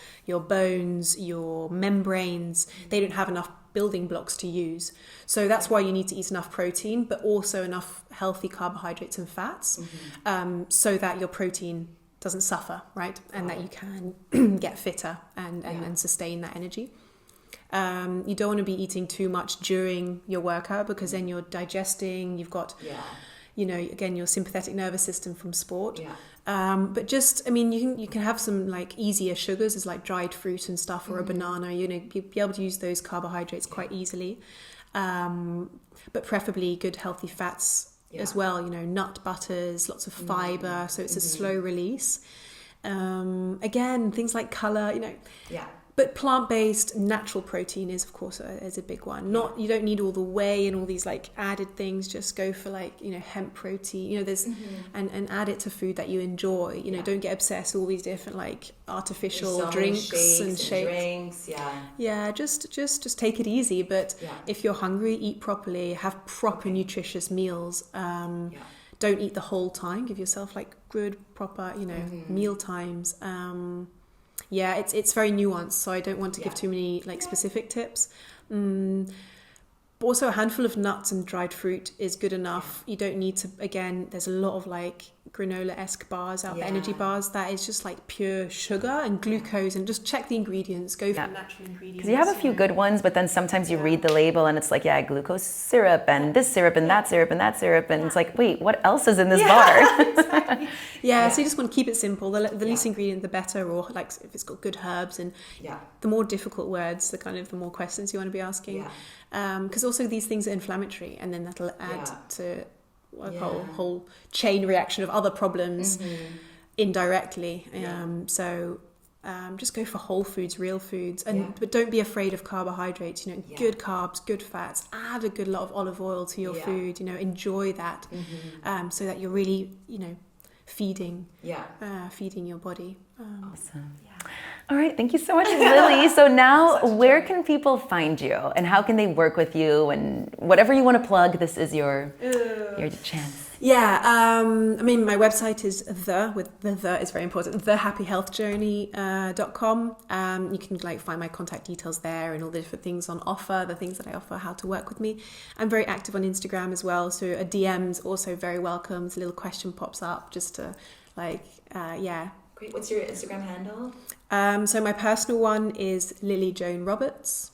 bones, your membranes, they don't have enough building blocks to use. So that's why you need to eat enough protein, but also enough healthy carbohydrates and fats, so that your protein doesn't suffer, right? And that you can get fitter and sustain that energy. You don't want to be eating too much during your workout, because then you're digesting, you've got, again, your sympathetic nervous system from sport. Yeah. But just, you can have some easier sugars, as dried fruit and stuff, or a banana, you'd be able to use those carbohydrates quite easily. But preferably good healthy fats as well, nut butters, lots of fiber, so it's a slow release. Again, things like color, But plant-based natural protein is, of course, is a big one. You don't need all the whey and all these added things. Just go for hemp protein. There's and add it to food that you enjoy. Don't get obsessed with all these different artificial drinks and shakes. Yeah. Just take it easy. But if you're hungry, eat properly. Have proper nutritious meals. Don't eat the whole time. Give yourself good proper meal times. It's very nuanced, so I don't want to give too many specific tips. But also a handful of nuts and dried fruit is good enough. You don't need to, again, there's a lot of granola-esque bars out, the energy bars, that is just like pure sugar and glucose, and just check the ingredients, go for natural ingredients. Because you have a few good ones, but then sometimes you read the label and it's like, glucose syrup and this syrup and that syrup and that syrup, and it's like, wait, what else is in this bar? Exactly. So you just want to keep it simple. The least ingredient, the better, or like if it's got good herbs, and the more difficult words, the more questions you want to be asking. Because also these things are inflammatory, and then that'll add to a whole chain reaction of other problems indirectly. Just go for whole foods, real foods, but don't be afraid of carbohydrates. Good carbs, good fats. Add a good lot of olive oil to your food. Enjoy that, so that you're really feeding your body. Awesome. All right, thank you so much, Lily. So now, where can people find you, and how can they work with you, and whatever you want to plug, this is your chance. My website is the is very important, thehappyhealthjourney.com. You can find my contact details there and all the different things on offer, the things that I offer, how to work with me. I'm very active on Instagram as well, so a DM's also very welcome. A little question pops up just to Great. What's your Instagram handle? So my personal one is Lily Joan Roberts.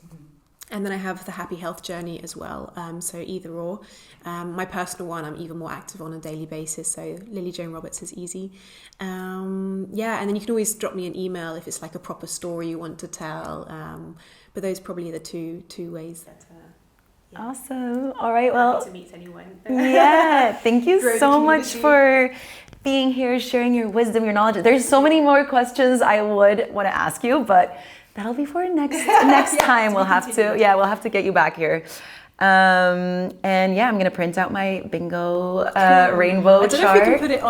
And then I have the Happy Health Journey as well. So either or. My personal one, I'm even more active on a daily basis. So Lily Joan Roberts is easy. And then you can always drop me an email if it's like a proper story you want to tell. But those are probably the two ways that. Awesome. All right. Well, happy to meet anyone. Thank you so much for being here, sharing your wisdom, your knowledge. There's so many more questions I would want to ask you, but that'll be for next time. We'll have to get you back here. I'm gonna print out my bingo rainbow chart. I don't know if we can put it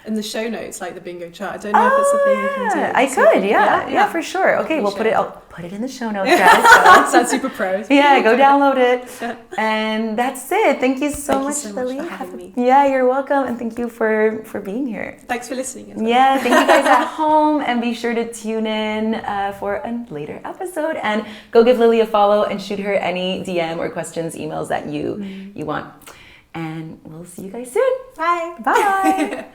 in the show notes, like the bingo chart. I don't know if it's a thing you can do. I could, for sure. Okay, I'll put it in the show notes, guys. Sounds super pro. Go download it. And that's it. Thank you so much, Lily. For having me. Yeah, you're welcome, and thank you for being here. Thanks for listening as well. Yeah, thank you guys at home, and be sure to tune in for a later episode, and go give Lily a follow and shoot her any DM or questions, emails that you want. And we'll see you guys soon. Bye. Bye.